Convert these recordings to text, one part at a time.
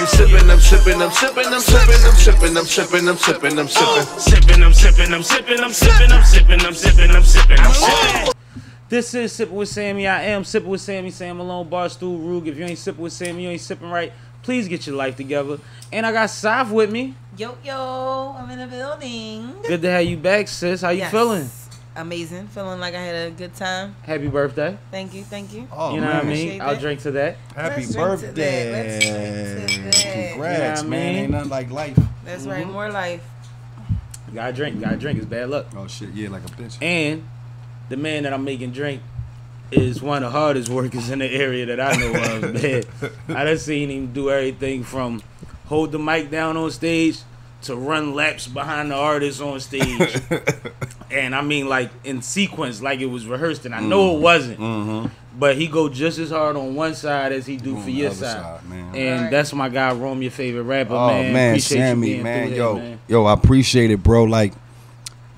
sippin', I'm sippin', I'm sippin', I'm sippin', I'm sippin', I'm sippin', I'm sippin', I'm sippin'. Sippin', I'm sippin', I'm sippin', I'm sippin', I'm sippin', I'm sippin', I'm sippin', I'm sippin'. This is Sippin' with Sammie. I am Sippin' with Sammie, Sam Malone, Barstool, Rug. If you ain't sippin' with Sammie, you ain't sippin' right. Please get your life together. And I got Soph with me. Yo, yo, I'm in the building. Good to have you back, sis. How you feeling? Amazing. Feeling like I had a good time. Happy birthday. Thank you, thank you. Oh, you know man. what I mean? I'll drink to that. Happy Let's drink to birthday. that. Let's drink to that. Congrats, You know what I man. mean? Ain't nothing like life. That's right, more life. You gotta drink. You gotta drink. It's bad luck. Oh, shit. Yeah, like a bitch. And the man that I'm making drink is one of the hardest workers in the area that I know of, man. I done seen him do everything from hold the mic down on stage to run laps behind the artist on stage. And I mean, like, in sequence, like it was rehearsed. And I know it wasn't. But he go just as hard on one side as he do for your side. Man. And that's my guy, Rome, your favorite rapper, Oh, man. Appreciate Sammie, you being man. through Yo, here, man. yo, I appreciate it, bro. Like,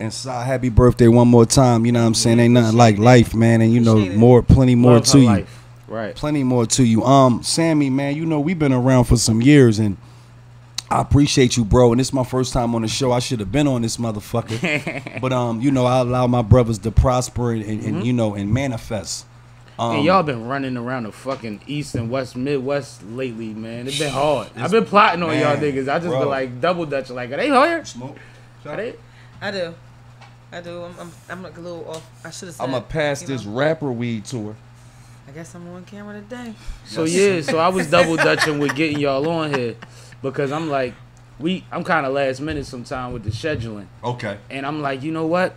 and happy birthday one more time. You know what I'm saying? Ain't nothing like life, man. And you know, plenty more Love to her you. life. Right. Plenty more to you. Sammie, man, you know, we've been around for some years, and I appreciate you, bro. And this is my first time on the show. I should have been on this motherfucker. But you know, I allow my brothers to prosper and you know, and manifest. And y'all been running around the fucking East and West, Midwest lately, man. It's been hard. I've been plotting on y'all niggas. I just been like double dutching, like, are they here? Smoke. Are they? I do. I'm like a little off. I should have said. I'm gonna pass this rapper weed to her. I guess I'm on camera today. So yeah, so I was double dutching with getting y'all on here because I'm like, I'm kind of last minute sometime with the scheduling. Okay. And I'm like, you know what?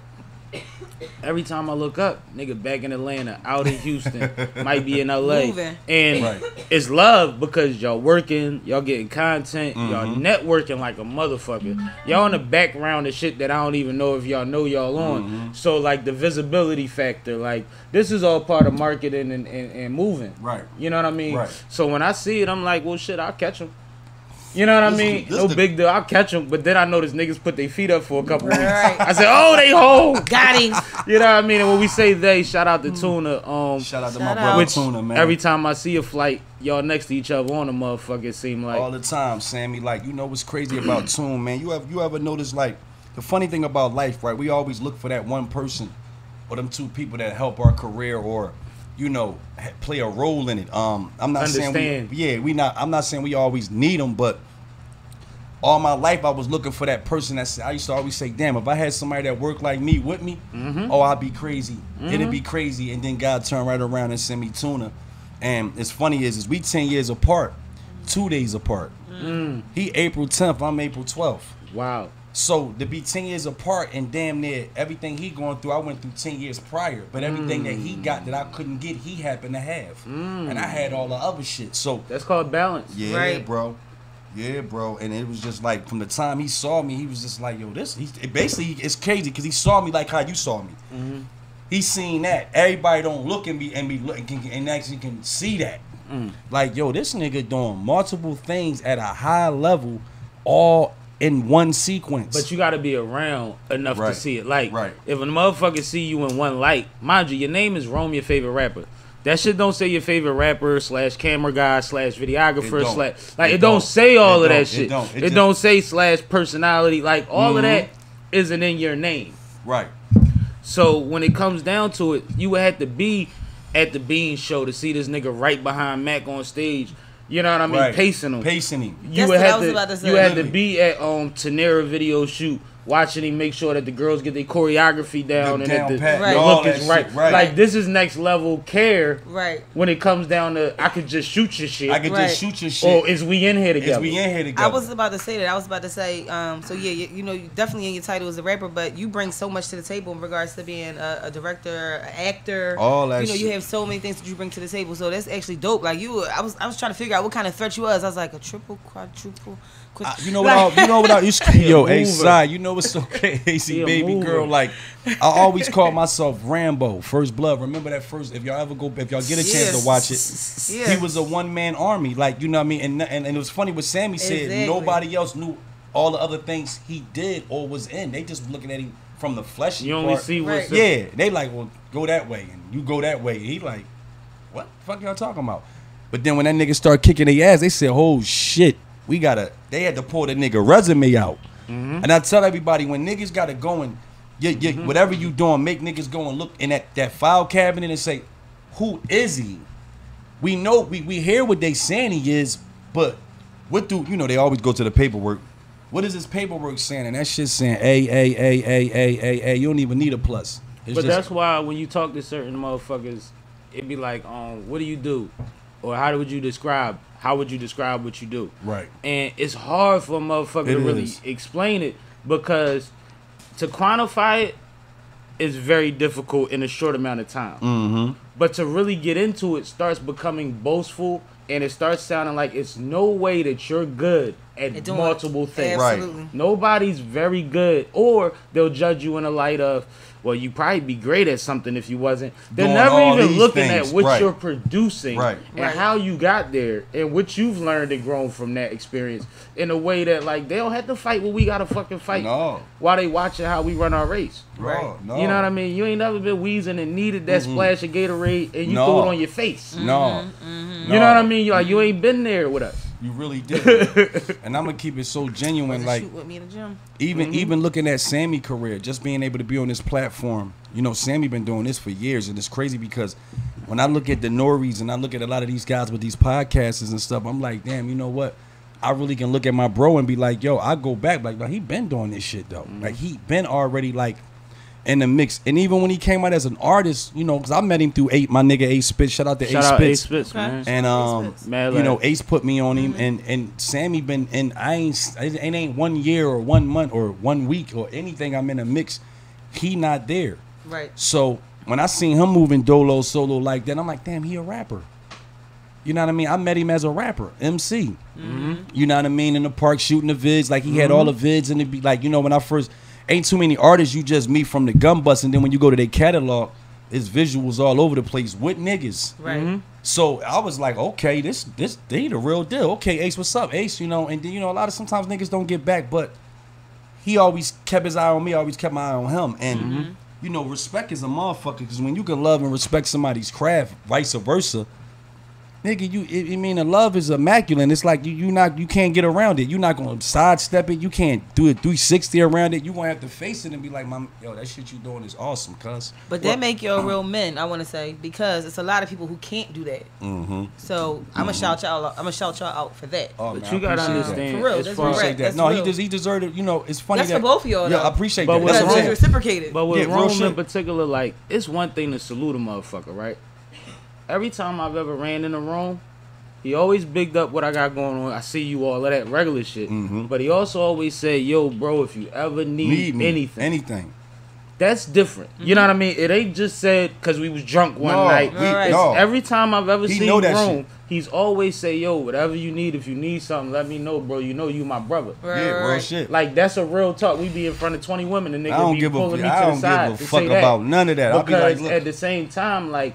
Every time I look up, nigga back in Atlanta, out in Houston, might be in LA. Moving. And it's love because y'all working, y'all getting content, y'all networking like a motherfucker. Y'all in the background of shit that I don't even know if y'all know y'all on. So like the visibility factor, like this is all part of marketing and moving. Right. You know what I mean? Right. So when I see it, I'm like, well shit, I'll catch them. You know what I mean? No big deal. I'll catch them. But then I notice niggas put their feet up for a couple weeks. I said, oh, they home. Got him. You know what I mean? And when we say they, shout out to Tuna. Shout out to my brother Tuna, man. Every time I see a flight, y'all next to each other on a motherfucker, it seem like. All the time, Sammie. Like, you know what's crazy about Tuna, man? You ever notice, like, the funny thing about life, right? We always look for that one person or them two people that help our career or, you know, play a role in it. I'm not saying I'm not saying we always need them, but all my life I was looking for that person that I used to always say, damn, if I had somebody that worked like me with me, oh, I'd be crazy. It'd be crazy. And then God turned right around and sent me Tuna. And it's funny is we 10 years apart, 2 days apart. He April 10th, I'm April 12th. Wow. So to be 10 years apart and damn near everything he going through, I went through 10 years prior. But everything that he got that I couldn't get, he happened to have. And I had all the other shit. So that's called balance. Yeah, right, bro. Yeah, bro. And it was just like from the time he saw me, he was just like, yo, basically it's crazy because he saw me like how you saw me. He seen that. Everybody don't look at me and actually can see that. Like, yo, this nigga doing multiple things at a high level all in one sequence. But you got to be around enough to see it. Like, if a motherfucker see you in one light, mind you, your name is Rome, your favorite rapper. That shit don't say your favorite rapper / camera guy / videographer / it don't say all of that shit. It don't say / personality. Like all of that isn't in your name. Right. So when it comes down to it, you would have to be at the Bean show to see this nigga right behind Mac on stage. You know what I mean? Pacing him. You would have to be at Tanera video shoot, watching him make sure that the girls get their choreography down and that the look is right. Like this is next level care. Right. When it comes down to I could just shoot your shit. Or is we in here together? I was about to say that. I was about to say, so yeah, you know, you definitely in your title as a rapper, but you bring so much to the table in regards to being a director, an actor. All that. You know, you have so many things that you bring to the table. So that's actually dope. Like I was trying to figure out what kind of threat you was. I was like a triple, quadruple. You know what? Yo, hey, side. You know what's so crazy, baby girl? Like, I always call myself Rambo, First Blood. Remember that first? If y'all get a chance to watch it, he was a one-man army. Like, you know what I mean? And it was funny what Sammie said. Nobody else knew all the other things he did or was in. They just looking at him from the fleshy You part. only see what's they like, well, go that way, and you go that way. He like, what the fuck y'all talking about? But then when that nigga started kicking their ass, they said, oh shit. they had to pull the nigga resume out. And I tell everybody, when niggas gotta go and whatever you doing, make niggas go and look in that file cabinet and say, who is he? We know, we hear what they saying he is, but what do, they always go to the paperwork. What is this paperwork saying? And that shit's saying A. You don't even need a plus. But that's why when you talk to certain motherfuckers, it be like, what do you do? Or how would you describe what you do? Right. And it's hard for a motherfucker to really explain it, because to quantify it is very difficult in a short amount of time. But to really get into it starts becoming boastful, and it starts sounding like it's no way that you're good at multiple things. Absolutely. Right. Nobody's very good, or they'll judge you in a light of, well, you probably be great at something if you wasn't. They're never even looking at what you're producing and how you got there and what you've learned and grown from that experience, in a way that, like, they don't have to fight what we gotta fucking fight while they watching how we run our race. Right. You know what I mean? You ain't never been wheezing and needed that splash of Gatorade and you threw it on your face. You know what I mean? You're like, you ain't been there with us. You really did. And I'm gonna keep it so genuine, like, shoot with me in the gym. Even looking at Sammie's career, just being able to be on this platform, Sammie been doing this for years, and it's crazy because when I look at the Nories and I look at a lot of these guys with these podcasts and stuff, I'm like, damn, you know what? I really can look at my bro and be like, yo, I go back, like he been doing this shit though. Like he been already like in the mix. And even when he came out as an artist, because I met him through my nigga Ace Spitz. Shout out to Ace Spitz, man. And Ace put me on him, and Sammie been, and it ain't 1 year or 1 month or 1 week or anything I'm in a mix, he not there. Right. So when I seen him moving dolo solo like that, I'm like, damn, he a rapper. You know what I mean? I met him as a rapper, MC. You know what I mean? In the park shooting the vids, like he had all the vids, and it be like, when I first, ain't too many artists you just meet from the gun bus, and then when you go to their catalog, it's visuals all over the place with niggas. Right. So I was like, okay, this they the real deal. Okay, Ace, what's up, Ace? And then a lot of sometimes niggas don't get back, but he always kept his eye on me, always kept my eye on him. And respect is a motherfucker, because when you can love and respect somebody's craft, vice versa, nigga, the love is immaculate. It's like you can't get around it. You're not gonna sidestep it. You can't do a 360 around it. You gonna have to face it and be like, yo, that shit you doing is awesome, cuz. But that make y'all real men, I want to say, because it's a lot of people who can't do that. So I'm gonna shout y'all out. I'm gonna shout y'all out for that. Oh, but man, you gotta understand, for real. That's appreciate that. No, he deserved it. It's funny. That's for both of y'all. Yeah, I appreciate that. But That's reciprocated. But with Rome in particular, like, it's one thing to salute a motherfucker, right? Every time I've ever ran in a room, he always bigged up what I got going on. I see you, all of that regular shit. But he also always said, yo, bro, if you ever need anything. That's different. You know what I mean? It ain't just said because we was drunk one night. Every time I've ever seen Rome, he's always say, yo, whatever you need, if you need something, let me know, bro. You my brother. Real shit. Like, that's a real talk. We be in front of 20 women and niggas be pulling me to the side. I don't give a fuck about none of that. Because I'll be like, look. at the same time, like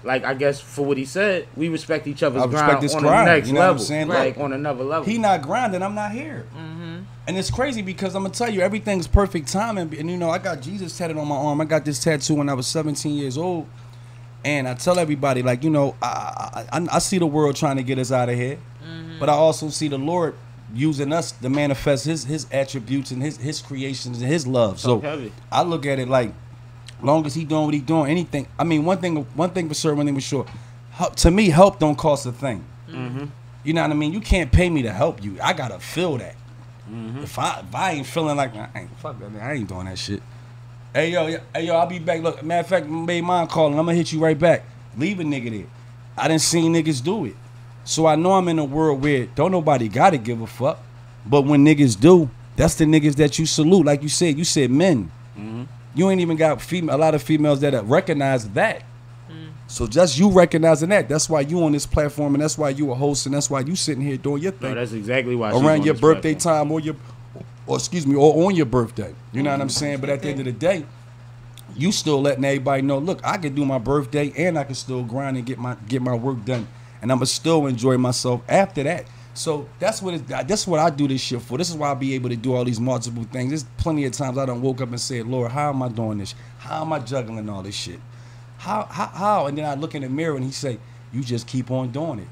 I guess for what he said, we respect each other's grind on the next level, like on another level. He not grinding, I'm not here. And it's crazy because I'm gonna tell you, everything's perfect timing. And I got Jesus tatted on my arm. I got this tattoo when I was 17 years old, and I tell everybody, like, I see the world trying to get us out of here, but I also see the Lord using us to manifest His attributes and His creations and His love. So I look at it like, long as he doing what he doing, anything. I mean, one thing for sure, one thing for sure. To me, help don't cost a thing. You know what I mean? You can't pay me to help you. I gotta feel that. If I ain't feeling like, fuck that, man, I ain't doing that shit. Hey yo, I'll be back. Look, matter of fact, made mine calling. I'm gonna hit you right back. Leave a nigga there. I done seen niggas do it, so I know I'm in a world where don't nobody gotta give a fuck. But when niggas do, that's the niggas that you salute. Like you said men. You ain't even got a lot of females that recognize that. So just you recognizing that. That's why you on this platform, and that's why you a host, and that's why you sitting here doing your thing. No, that's exactly why. Around your birthday time or on your birthday. You know what I'm saying? But at the end of the day, you still letting everybody know, look, I can do my birthday and I can still grind and get my work done, and I'ma still enjoy myself after that. So that's what I do this shit for. This is why I be able to do all these multiple things. There's plenty of times I done woke up and said, Lord, how am I doing this? How am I juggling all this shit? How? And then I look in the mirror and he say, you just keep on doing it.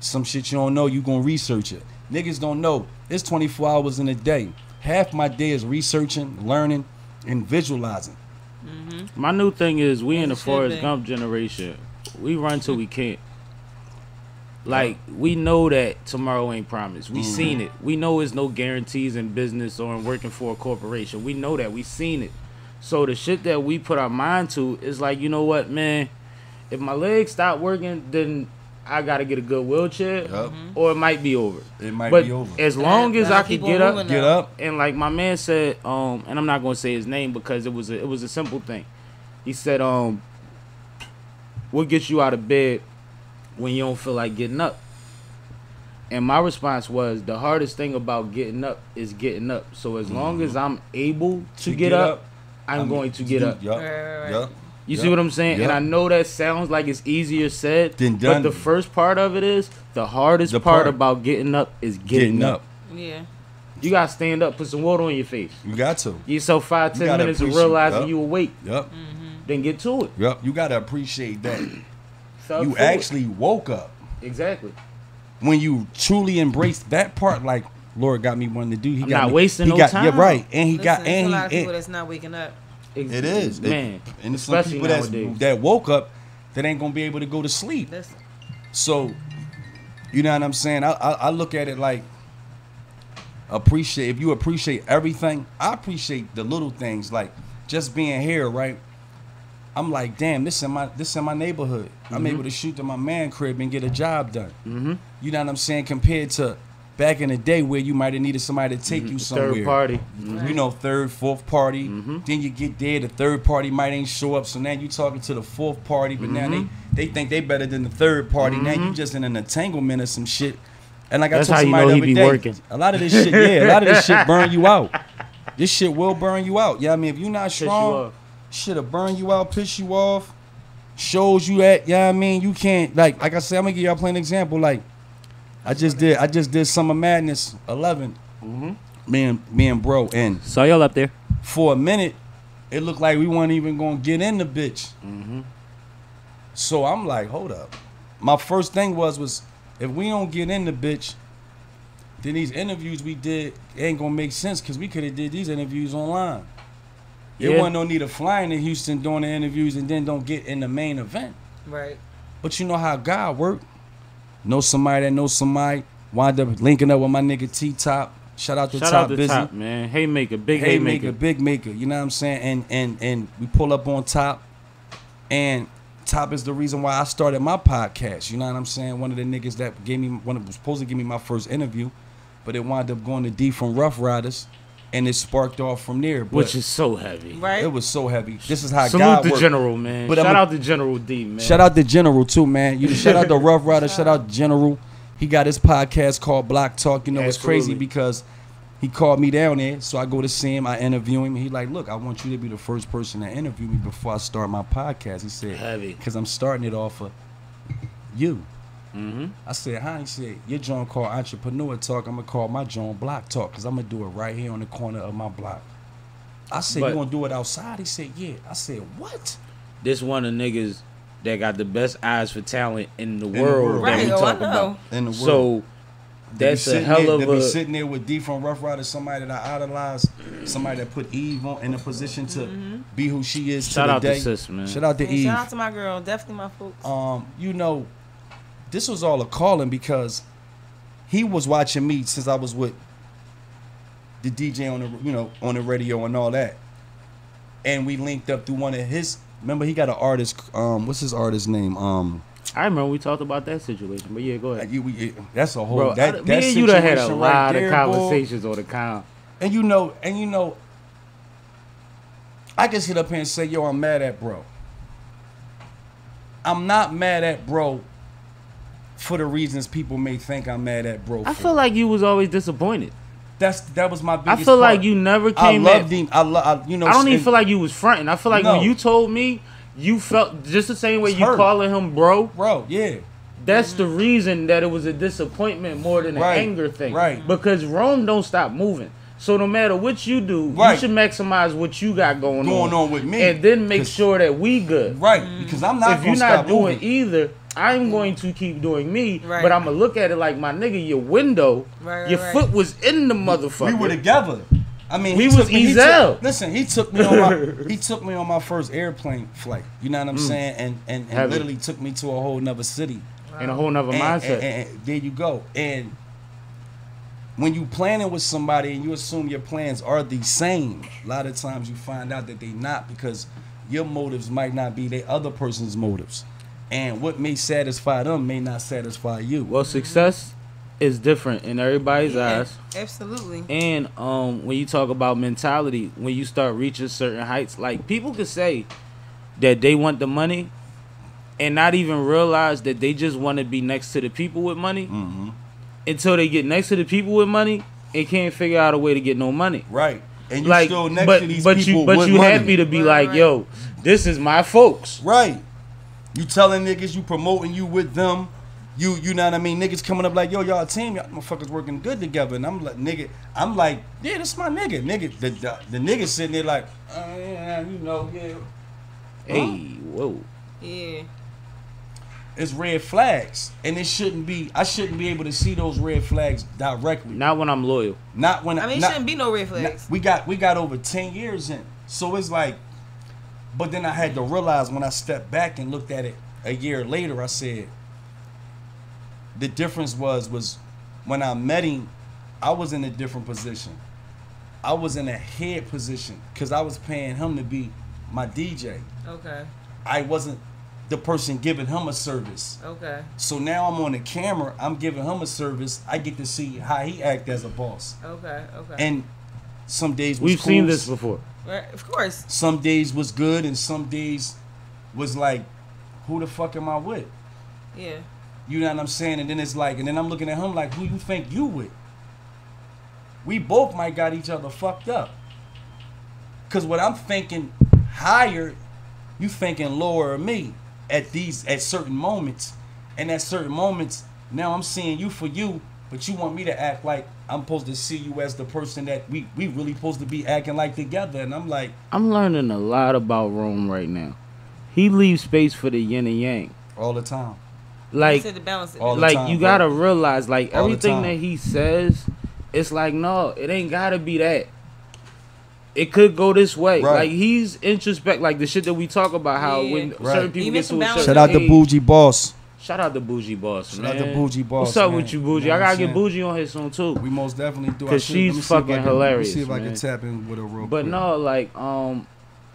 Some shit you don't know, you gonna research it. Niggas don't know. It's 24 hours in a day. Half my day is researching, learning, and visualizing. My new thing is we in the It should Forrest be. Gump generation. We run till we can't. Like, we know that tomorrow ain't promised. We seen it. We know there's no guarantees in business or in working for a corporation. We know that. We seen it. So the shit that we put our mind to is like, you know what, man? If my legs stop working, then I gotta get a good wheelchair, Yup. or it might be over. It might But be over. as long as I could get up, Get up. and like my man said, and I'm not gonna say his name because it was a simple thing. He said, what gets you out of bed when you don't feel like getting up? And my response was, the hardest thing about getting up is getting up. So as long as I'm able to get up, I'm going to get up. Yup. Right. Yup. You see what I'm saying? Yep. And I know that sounds like it's easier said, Than but done. the first part of it is, the hardest The part part- about getting up is getting up. Yeah. You gotta stand up, put some water on your face. You got to. Give yourself 5-10 gotta minutes of appreciate- realizing yup. you awake. Yup. Then get to it. Yup. You gotta appreciate that. Thug You forward. actually woke up. Exactly. When you truly embrace that part, like Lord got me one to do. He I'm got not me, wasting he no got, time. Yeah, right. And he Listen, got there's and a lot of he. people that's not waking up. It is, Man. and there's some Especially people nowadays. that woke up that ain't gonna be able to go to sleep. Listen. So, you know what I'm saying? I look at it like appreciate. If you appreciate everything, I appreciate the little things, like just being here, right? I'm like, damn, this in my neighborhood. I'm able to shoot to my man crib and get a job done. You know what I'm saying? Compared to back in the day where you might have needed somebody to take you somewhere. Third party. You know, third, fourth party. Then you get there, the third party might ain't show up. So now you talking to the fourth party, but now they think they better than the third party. Now you just in an entanglement or some shit. And like That's I how told you somebody know the he other be day, working. a lot of this shit, a lot of this shit burn you out. This shit will burn you out. Yeah, I mean, if you're not Piss you strong, off. shit'll burn you out, piss you off, shows you that, I mean, you can't, like I said, I'm gonna give y'all a plain example. Like, I just did Summer Madness 11. Me and bro, and Saw y'all up there. for a minute, it looked like we weren't even gonna get in the bitch. So I'm like, hold up. My first thing was if we don't get in the bitch, then these interviews we did ain't gonna make sense because we could have did these interviews online. There Yeah. wasn't no need of flying to Houston doing the interviews and then don't get in the main event. Right. But you know how God work. Know somebody that knows somebody. Wind up linking up with my nigga T-Top. Shout out to Shout Top out to Busy. Top, man. Haymaker, big Haymaker, haymaker. big maker. You know what I'm saying? And we pull up on Top. And Top is the reason why I started my podcast. You know what I'm saying? One of the niggas that was supposed to give me my first interview, but it wound up going to D from Rough Riders, and it sparked off from there. But Which is so heavy. Right. it was so heavy. This is how Salute God the works. General, man. But Shout I'ma- out to General D, man. Shout out to General too, man. You shout out to Rough Rider. Shout out to General. He got his podcast called Block Talk. You know, it's crazy Absolutely. because he called me down there, so I go to see him. I interview him. He like, look, I want you to be the first person to interview me before I start my podcast. He said, Heavy. because I'm starting it off of you. I said, huh? He said, your joint called Entrepreneur Talk. I'm gonna call my joint Block Talk because I'm gonna do it right here on the corner of my block. I said, But- you gonna do it outside? He said, yeah. I said, what? This one of the niggas that got the best eyes for talent in the the world world. that Right. we Oh, I talk know. about. In the world. So that's a hell of They be a. sitting there with D from Rough Riders, somebody that I idolize, somebody that put Eve in a position to be who she is Shout to out the to day. sis, man. Shout out to And Eve. shout out to my girl. Definitely my folks. You know, this was all a calling because he was watching me since I was with the DJ on on the radio and all that, and we linked up through one of his. Remember, he got an artist. What's his artist name? I remember we talked about that situation, but yeah, go ahead. That's a whole. Bro, that me and you done had a situation lot right of there, boy. conversations on the count. And you know, I can sit up here and say, yo, I'm mad at bro. I'm not mad at bro for the reasons people may think I'm mad at bro. I for. feel like you was always disappointed. that was my I biggest feel part. like you never I came loved at. him. I don't even feel like you was fronting. I feel like No. when you told me, you felt just the same way It's you hurt. calling him bro. bro, yeah. That's the reason that it was a disappointment more than an Right, anger thing. right. Because Rome don't stop moving. So no matter what you do, Right. you should maximize what you got going on with me. and then make 'Cause- sure that we good. Right, because I'm not If gonna you're stop not doing moving. either, I'm going to keep doing me, Right. but I'm gonna look at it like, my nigga, your window, Right, your right. foot was in the motherfucker. We were together. I mean, We he was took me- he Ezel. took- Listen, he took me on my he took me on my first airplane flight. You know what I'm saying? And Heavy. literally took me to a whole nother city. in a whole nother mindset. And there you go. And when you planning with somebody and you assume your plans are the same, a lot of times you find out that they not, because your motives might not be the other person's motives. And what may satisfy them may not satisfy you. Well, success is different in everybody's eyes. Absolutely. And when you talk about mentality, when you start reaching certain heights, like, people could say that they want the money and not even realize that they just want to be next to the people with money until they get next to the people with money and can't figure out a way to get no money. Right. And you Like, still next but to these but people you but with you money. happy to be Right, like, right. yo, this is my folks. Right. You telling niggas, you promoting you with them. You know what I mean? Niggas coming up like, yo, y'all a team, y'all motherfuckers working good together. And I'm like, yeah, this my nigga. The nigga sitting there like, yeah, you know, yeah. Hey, whoa. Yeah. It's red flags. And I shouldn't be able to see those red flags directly. Not when I'm loyal. Not when I mean, it not- shouldn't be no red flags. We got over 10 years in. So it's like, but then I had to realize when I stepped back and looked at it a year later, I said, the difference was when I met him, I was in a different position. I was in a head position because I was paying him to be my DJ. Okay. I wasn't the person giving him a service. Okay. So now I'm on the camera, I'm giving him a service. I get to see how he act as a boss. Okay. Okay. And some days was We've cool. seen this before. Right, of course. Some days was good and some days was like, who the fuck am I with? Yeah. You know what I'm saying? And then it's like, and then I'm looking at him like, who you think you with? We both might got each other fucked up. Cause what I'm thinking higher, you thinking lower of me at certain moments. And at certain moments, now I'm seeing you for you, but you want me to act like I'm supposed to see you as the person that we really supposed to be acting like together. And I'm like, I'm learning a lot about Rome right now. He leaves space for the yin and yang. all the time. Like, to balance it. all the like time, you bro. gotta realize, like, All the everything time. that he says, it's like, no, it ain't gotta be that. It could go this way. Right. Like, he's introspect, like the shit that we talk about, how Yeah. when Right. certain people You get missing to a balance. certain Shout out to age- Boujie Boss. Shout out to Boujie Boss, Shout man. out to Boujie Boss. What's up man. with you, You Boujie? know I what gotta I'm get saying? Boujie on here soon too. We most definitely do. 'Cause she's fucking hilarious, Let me see if I man. can tap in with her real But quick. no, like,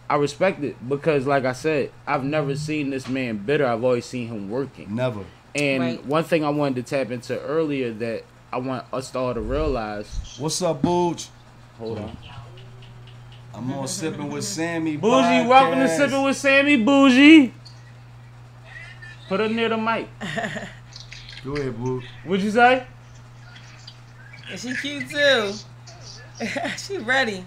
I respect it because, like I said, I've never seen this man bitter. I've always seen him working. Never. And Right. one thing I wanted to tap into earlier that I want us all to realize. What's up, Booj? Hold on. I'm on Sippin with Sammie. Bougie, welcome to Sippin with Sammie, Bougie. Put her near the mic. Go ahead, Booj. What'd you say? And she cute too. She ready.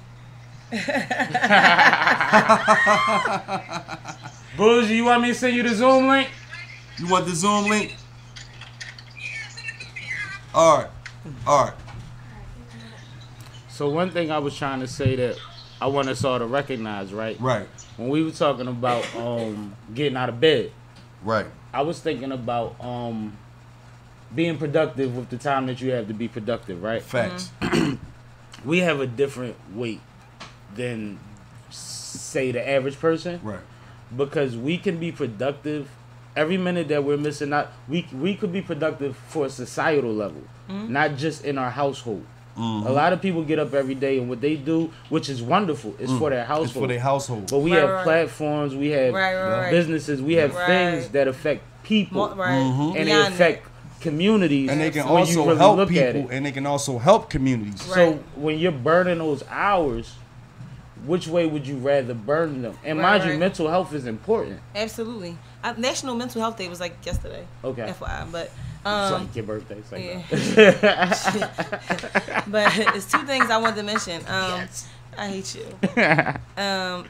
Bougie, you want me to send you the Zoom link? You want the Zoom link? All right. All right. So one thing I was trying to say that I want us all to recognize, right? Right. When we were talking about getting out of bed, Right. I was thinking about being productive with the time that you have to be productive, right? Facts. We have a different weight than, say, the average person, Right. because we can be productive every minute that we're missing out. We could be productive for a societal level, not just in our household. A lot of people get up every day and what they do, which is wonderful, is for their household. It's for their household. But we Right, have right. platforms, we have Right. businesses, we have Right. things that affect people, Right. and they Beyond affect communities. And they can when you also really help look at people, it. and they can also help communities. Right. So when you're burning those hours, which way would you rather burn them? And Right, mind you, right. mental health is important. Absolutely. National Mental Health Day was like yesterday. Okay. FYI, but It's like your birthday. It's like yeah. But it's two things I wanted to mention. I hate you.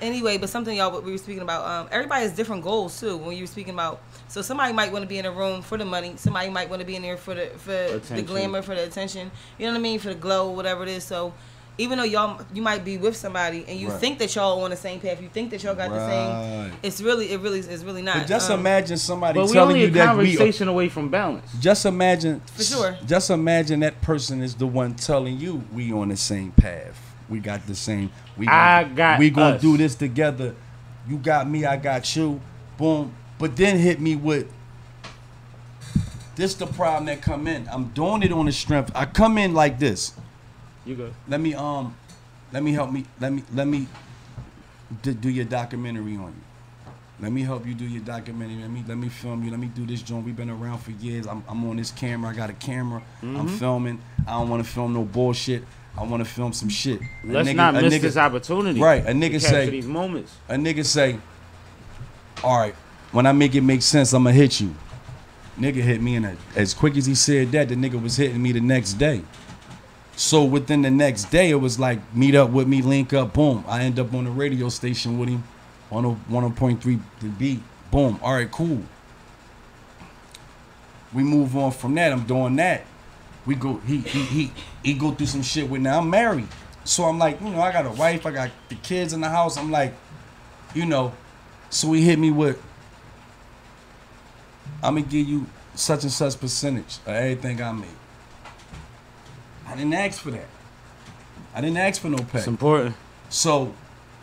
Anyway, but something y'all we were speaking about. Everybody has different goals too. When you were speaking about, so somebody might want to be in a room for the money. Somebody might want to be in there for the Attention. glamour, for the attention. You know what I mean? For the glow, whatever it is. So even though you might be with somebody and you think that y'all on the same path, you think that y'all got the same. It's really not. But just imagine somebody but we telling only you a that conversation away from balance. Just imagine, for sure. Just imagine that person is the one telling you we on the same path. We got the same. We gonna do this together. You got me, I got you. Boom. But then hit me with this. The problem that come in. I'm doing it on the strength. I come in like this. You go. Let me help me. Let me do your documentary on you. Let me help you do your documentary. Let me film you. Let me do this joint. We've been around for years. I'm on this camera. I got a camera. I'm filming. I don't want to film no bullshit. I want to film some shit. Let's not miss this opportunity. Right. A nigga say these moments. A nigga say, all right, when I make it make sense, I'ma hit you. Nigga hit me, and as quick as he said that, the nigga was hitting me the next day. So within the next day, it was like, meet up with me, link up, boom. I end up on the radio station with him, on a 101.3 the beat. Boom. All right, cool. We move on from that. I'm doing that. We go. He go through some shit with. Now I'm married, so I'm like, you know, I got a wife, I got the kids in the house. I'm like, you know, so he hit me with, I'm gonna give you such and such percentage of everything I made. I didn't ask for that. I didn't ask for no pay. It's important. So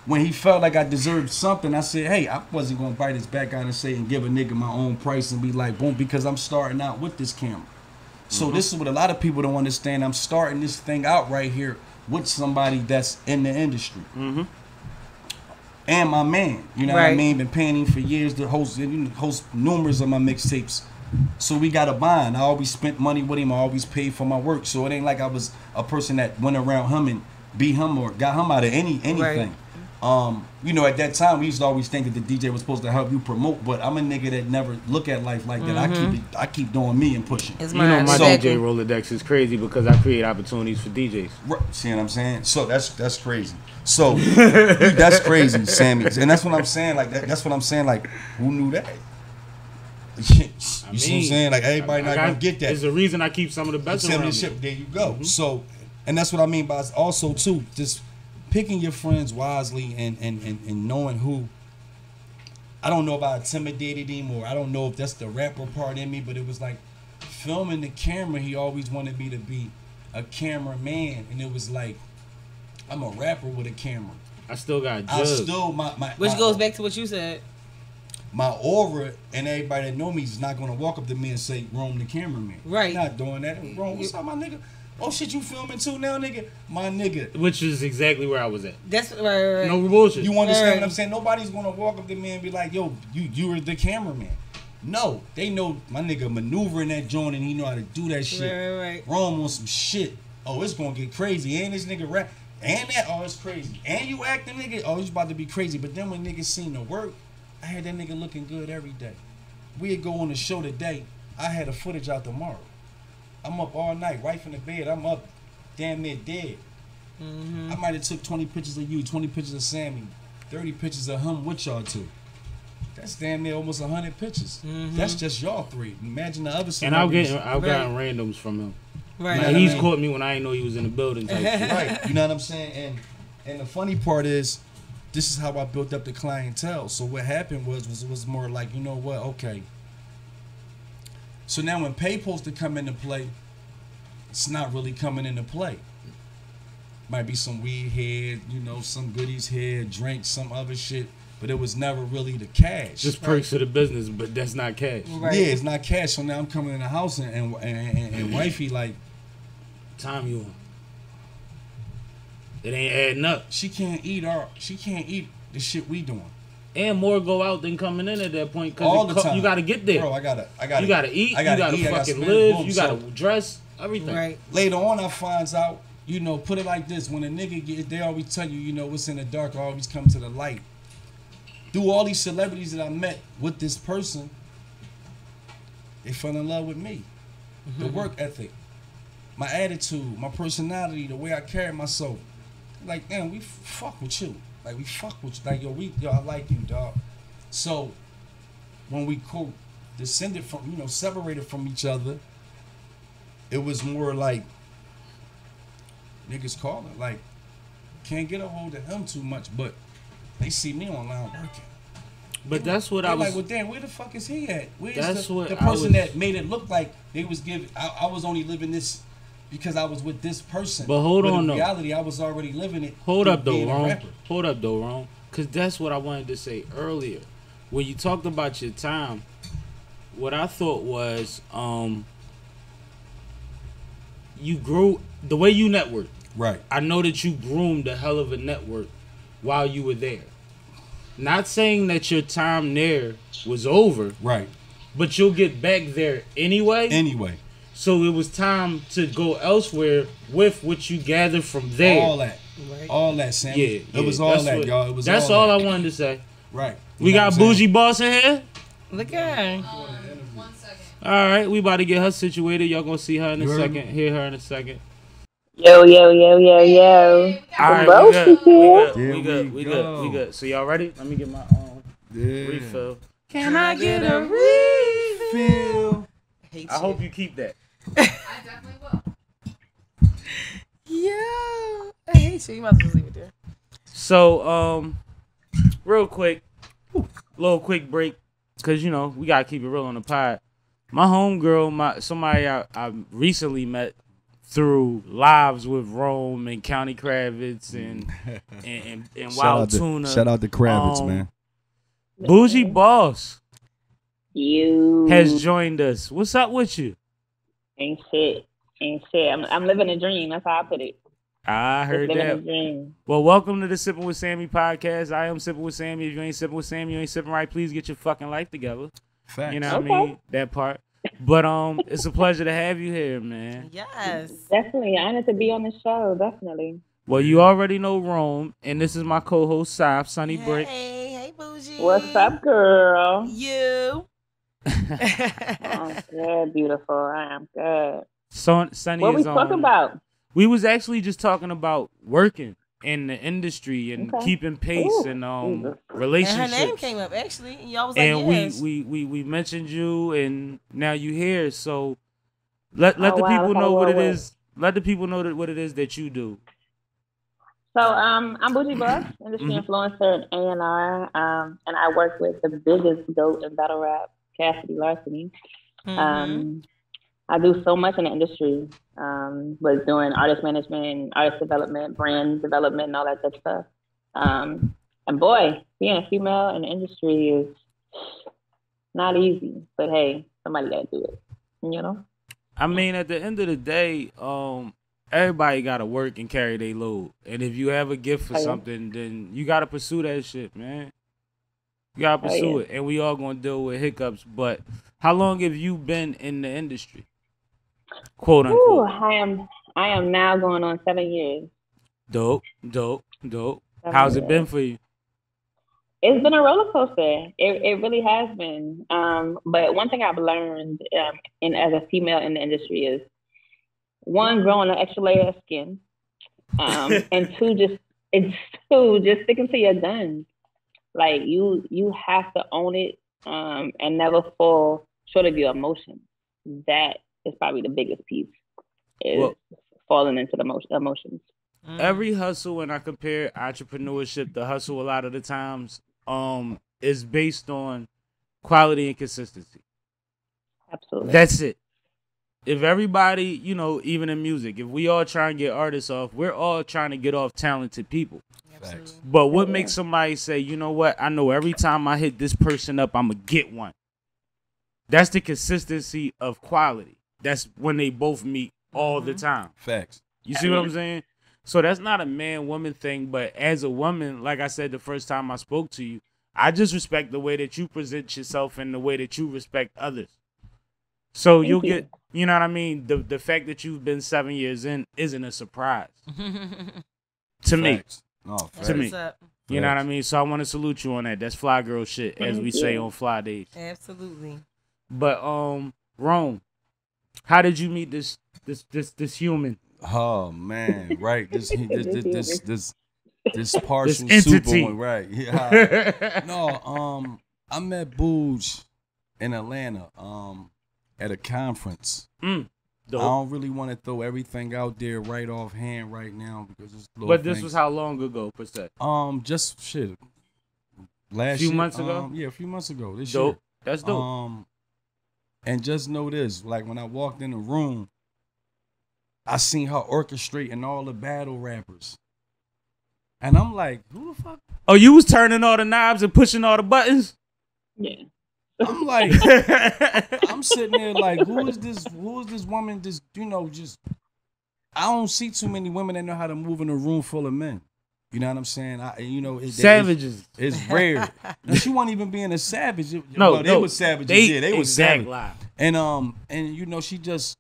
when he felt like I deserved something, I said, hey, I wasn't gonna bite his back out and say and give a nigga my own price and be like, boom, because I'm starting out with this camera. So this is what a lot of people don't understand. I'm starting this thing out right here with somebody that's in the industry. And my man, you know what I mean? Been paying him for years to host numerous of my mixtapes. So we got a bond. I always spent money with him. I always paid for my work. So it ain't like I was a person that went around him and beat him or got him out of anything. Right. You know, at that time we used to always think that the DJ was supposed to help you promote, but I'm a nigga that never look at life like that. I keep doing me and pushing. You know, my DJ Rolodex is crazy because I create opportunities for DJs. Right. See what I'm saying? So that's crazy. So that's crazy, Sammie. And that's what I'm saying. Like that's what I'm saying. Like, who knew that? You see what I'm saying? Like everybody not gonna get that. There's a reason I keep some of the best around me. There you go. So, and that's what I mean by also too, just picking your friends wisely and knowing who. I don't know if I intimidated him or I don't know if that's the rapper part in me, but it was like filming the camera. He always wanted me to be a cameraman, and it was like I'm a rapper with a camera. I still got a jug. I still which goes back to what you said. My aura and everybody that know me is not gonna walk up to me and say, Rome the cameraman. Right. I'm not doing that. Rome, what's up, my nigga? Oh shit, you filming too now, nigga? My nigga. Which is exactly where I was at. That's right. No bullshit. You understand what I'm saying? Nobody's gonna walk up to me and be like, yo, you were the cameraman. No, they know my nigga maneuvering that joint and he know how to do that shit. Right. Rome on some shit. Oh, it's gonna get crazy. And this nigga rap. And that, oh, it's crazy. And you acting, nigga, oh, it's about to be crazy. But then when niggas seen the work, I had that nigga looking good every day. We'd go on the show today. I had the footage out tomorrow. I'm up all night, wife in the bed. I'm up damn near dead. I might have took 20 pictures of you, 20 pictures of Sammie, 30 pictures of him with y'all two. That's damn near almost 100 pictures. That's just y'all three. Imagine the other celebrities. And I've gotten randoms from him. Right. Like, he's caught me when I didn't know he was in the building type shit. Right. You know what I'm saying? And the funny part is, this is how I built up the clientele. So what happened was more like, you know what, okay. So now when pay supposed to come into play, it's not really coming into play. Might be some weed head, you know, some goodies head, drink, some other shit, but it was never really the cash. Just perks of the business, but that's not cash. Right. Yeah, it's not cash. So now I'm coming in the house and wifey like, time you on. It ain't adding up. She can't eat the shit we doing. And more go out than coming in at that point All the because time. you gotta get there. Bro, I gotta you gotta eat, you gotta fucking live, you gotta dress, everything. Right. Later on I finds out, you know, put it like this, when a nigga get, they always tell you, you know, what's in the dark always come to the light. Through all these celebrities that I met with this person, they fell in love with me. The work ethic, my attitude, my personality, the way I carry myself. Like, damn, we fuck with you. Like, we fuck with you. Like, yo, I like you, dog. So, when we descended from, you know, separated from each other, it was more like, niggas calling. Like, can't get a hold of him too much, but they see me online working. But that's what I was like, well, damn, where the fuck is he at? Where's that's what the person that made it look like they was giving? I was only living this because I was with this person. But hold on, in reality, I was already living it. Hold up, though, Ron. Because that's what I wanted to say earlier. When you talked about your time, what I thought was you grew the way you networked. Right. I know that you groomed a hell of a network while you were there. Not saying that your time there was over. Right. But you'll get back there anyway. Anyway. So it was time to go elsewhere with what you gathered from there. All that. Right. All that, Sam. Yeah. It was all that, y'all. It was that's all I wanted to say. Right. We got Boujie Boss in here. Look at her. 1 second. All right, we about to get her situated. Y'all gonna see her in a second. Hear her in a second. Yo. All right, we good. So y'all ready? Let me get my refill. Can I get a refill? I hope you keep that. I definitely will. Yeah. I hate you. You might as well leave it there. So, real quick, little quick break, cause you know we gotta keep it real on the pod. My homegirl, somebody I recently met through lives with Rome and County Kravitz and Wild Tuna. Shout out to Kravitz, man. Boujie Boss You has joined us. What's up with you? ain't shit. I'm living a dream. That's how I put it. I heard Living a that. dream. Well, welcome to the Sippin' with Sammie podcast. I am Sippin' with Sammie. If you ain't sipping with Sammie, you ain't sipping right. Please get your fucking life together. Facts. You know what I mean? That part. But it's a pleasure to have you here, man. Yes. Definitely honored to be on the show. Definitely. Well, you already know Rome, and this is my co-host, Sunny Brick. Hey, Boujie. What's up, girl? You. I'm good, beautiful. I am good. Sunny What is we on. talking about? We was actually just talking about working in the industry and keeping pace and relationships. And her name came up actually, and y'all was like, and yes. we mentioned you, and now you here. So let the people know Okay, what it well, is. Let the people know what it is that you do. So I'm Boujie Boss, industry influencer at A&R, and I work with the biggest goat in battle rap, Cassidy Larceny. I do so much in the industry, was doing artist management, artist development, brand development, and all that good stuff. And boy, being a female in the industry is not easy, but hey, somebody got to do it, you know? I mean, at the end of the day, everybody got to work and carry their load. And if you have a gift for something, then you got to pursue that shit, man. You got to pursue it. And we all going to deal with hiccups. But how long have you been in the industry? Quote unquote. I am now going on 7 years. Dope. How's it been for you? It's been a roller coaster. It really has been. But one thing I've learned as a female in the industry is, one, growing an extra layer of skin, and two, just sticking to your guns. Like you have to own it, and never fall short of your emotions. That is probably the biggest piece. Falling into the emotions. Every hustle, when I compare entrepreneurship to hustle, a lot of the times, is based on quality and consistency. Absolutely. That's it. If everybody, you know, even in music, if we all try and get artists off, we're all trying to get off talented people. Absolutely. But what makes somebody say, you know what, I know every time I hit this person up, I'm going to get one. That's the consistency of quality. That's when they both meet all the time. Facts. You see what I'm saying? So that's not a man-woman thing, but as a woman, like I said the first time I spoke to you, I just respect the way that you present yourself and the way that you respect others. So you'll get, you know what I mean? The fact that you've been 7 years in isn't a surprise. To me. No, facts. To me. What's up? You know what I mean? So I want to salute you on that. That's fly girl shit, as we say on Fly Days. Absolutely. But Rome, how did you meet this human? Oh man, right. This partial This entity. super one, right? Yeah. No, I met Boujie in Atlanta, at a conference. Dope. I don't really want to throw everything out there right offhand right now because it's little But this things. was how long ago, per se? Just shit. Last Few year, months ago? Yeah, a few months ago. This Dope. year. That's dope. And just know this, like when I walked in the room, I seen her orchestrating all the battle rappers. And I'm like, who the fuck? Oh, you was turning all the knobs and pushing all the buttons? Yeah. I'm like, I'm sitting there like, who is this woman? Just, just, I don't see too many women that know how to move in a room full of men. You know what I'm saying? Savages. It's rare. She wasn't even being a savage. No, they was savages. They was savage. Lie. And she just,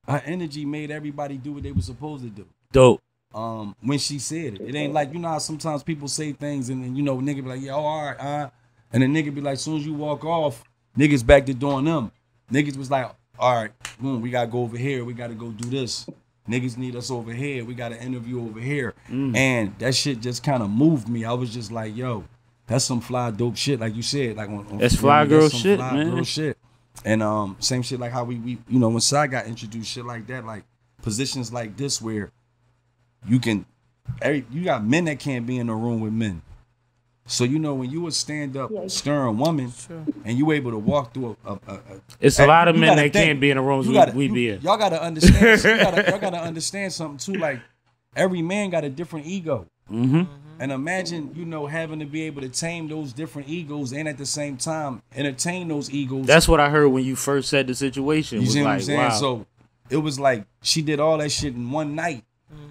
her energy made everybody do what they were supposed to do. Dope. When she said it. It ain't like, how sometimes people say things and then, nigga be like, yeah, all right, and the nigga be like, as soon as you walk off, niggas back to doing them. Niggas was like, all right, we gotta go over here. We gotta go do this. Niggas need us over here. We got an interview over here. And that shit just kind of moved me. I was just like, yo, that's some fly dope shit. Like you said, like that's fly girl shit, man. Girl shit. And same shit like how we when Sai got introduced, shit like that, like positions like this where you got men that can't be in a room with men. So when you would stand up stern woman and you able to walk through it's a lot of men that can't be in the rooms we be in. Y'all gotta understand. y'all gotta understand something too. Like every man got a different ego. Mm-hmm. And imagine having to be able to tame those different egos and at the same time entertain those egos. That's what I heard when you first said the situation. You see what like, I'm saying? wow. So it was like she did all that shit in one night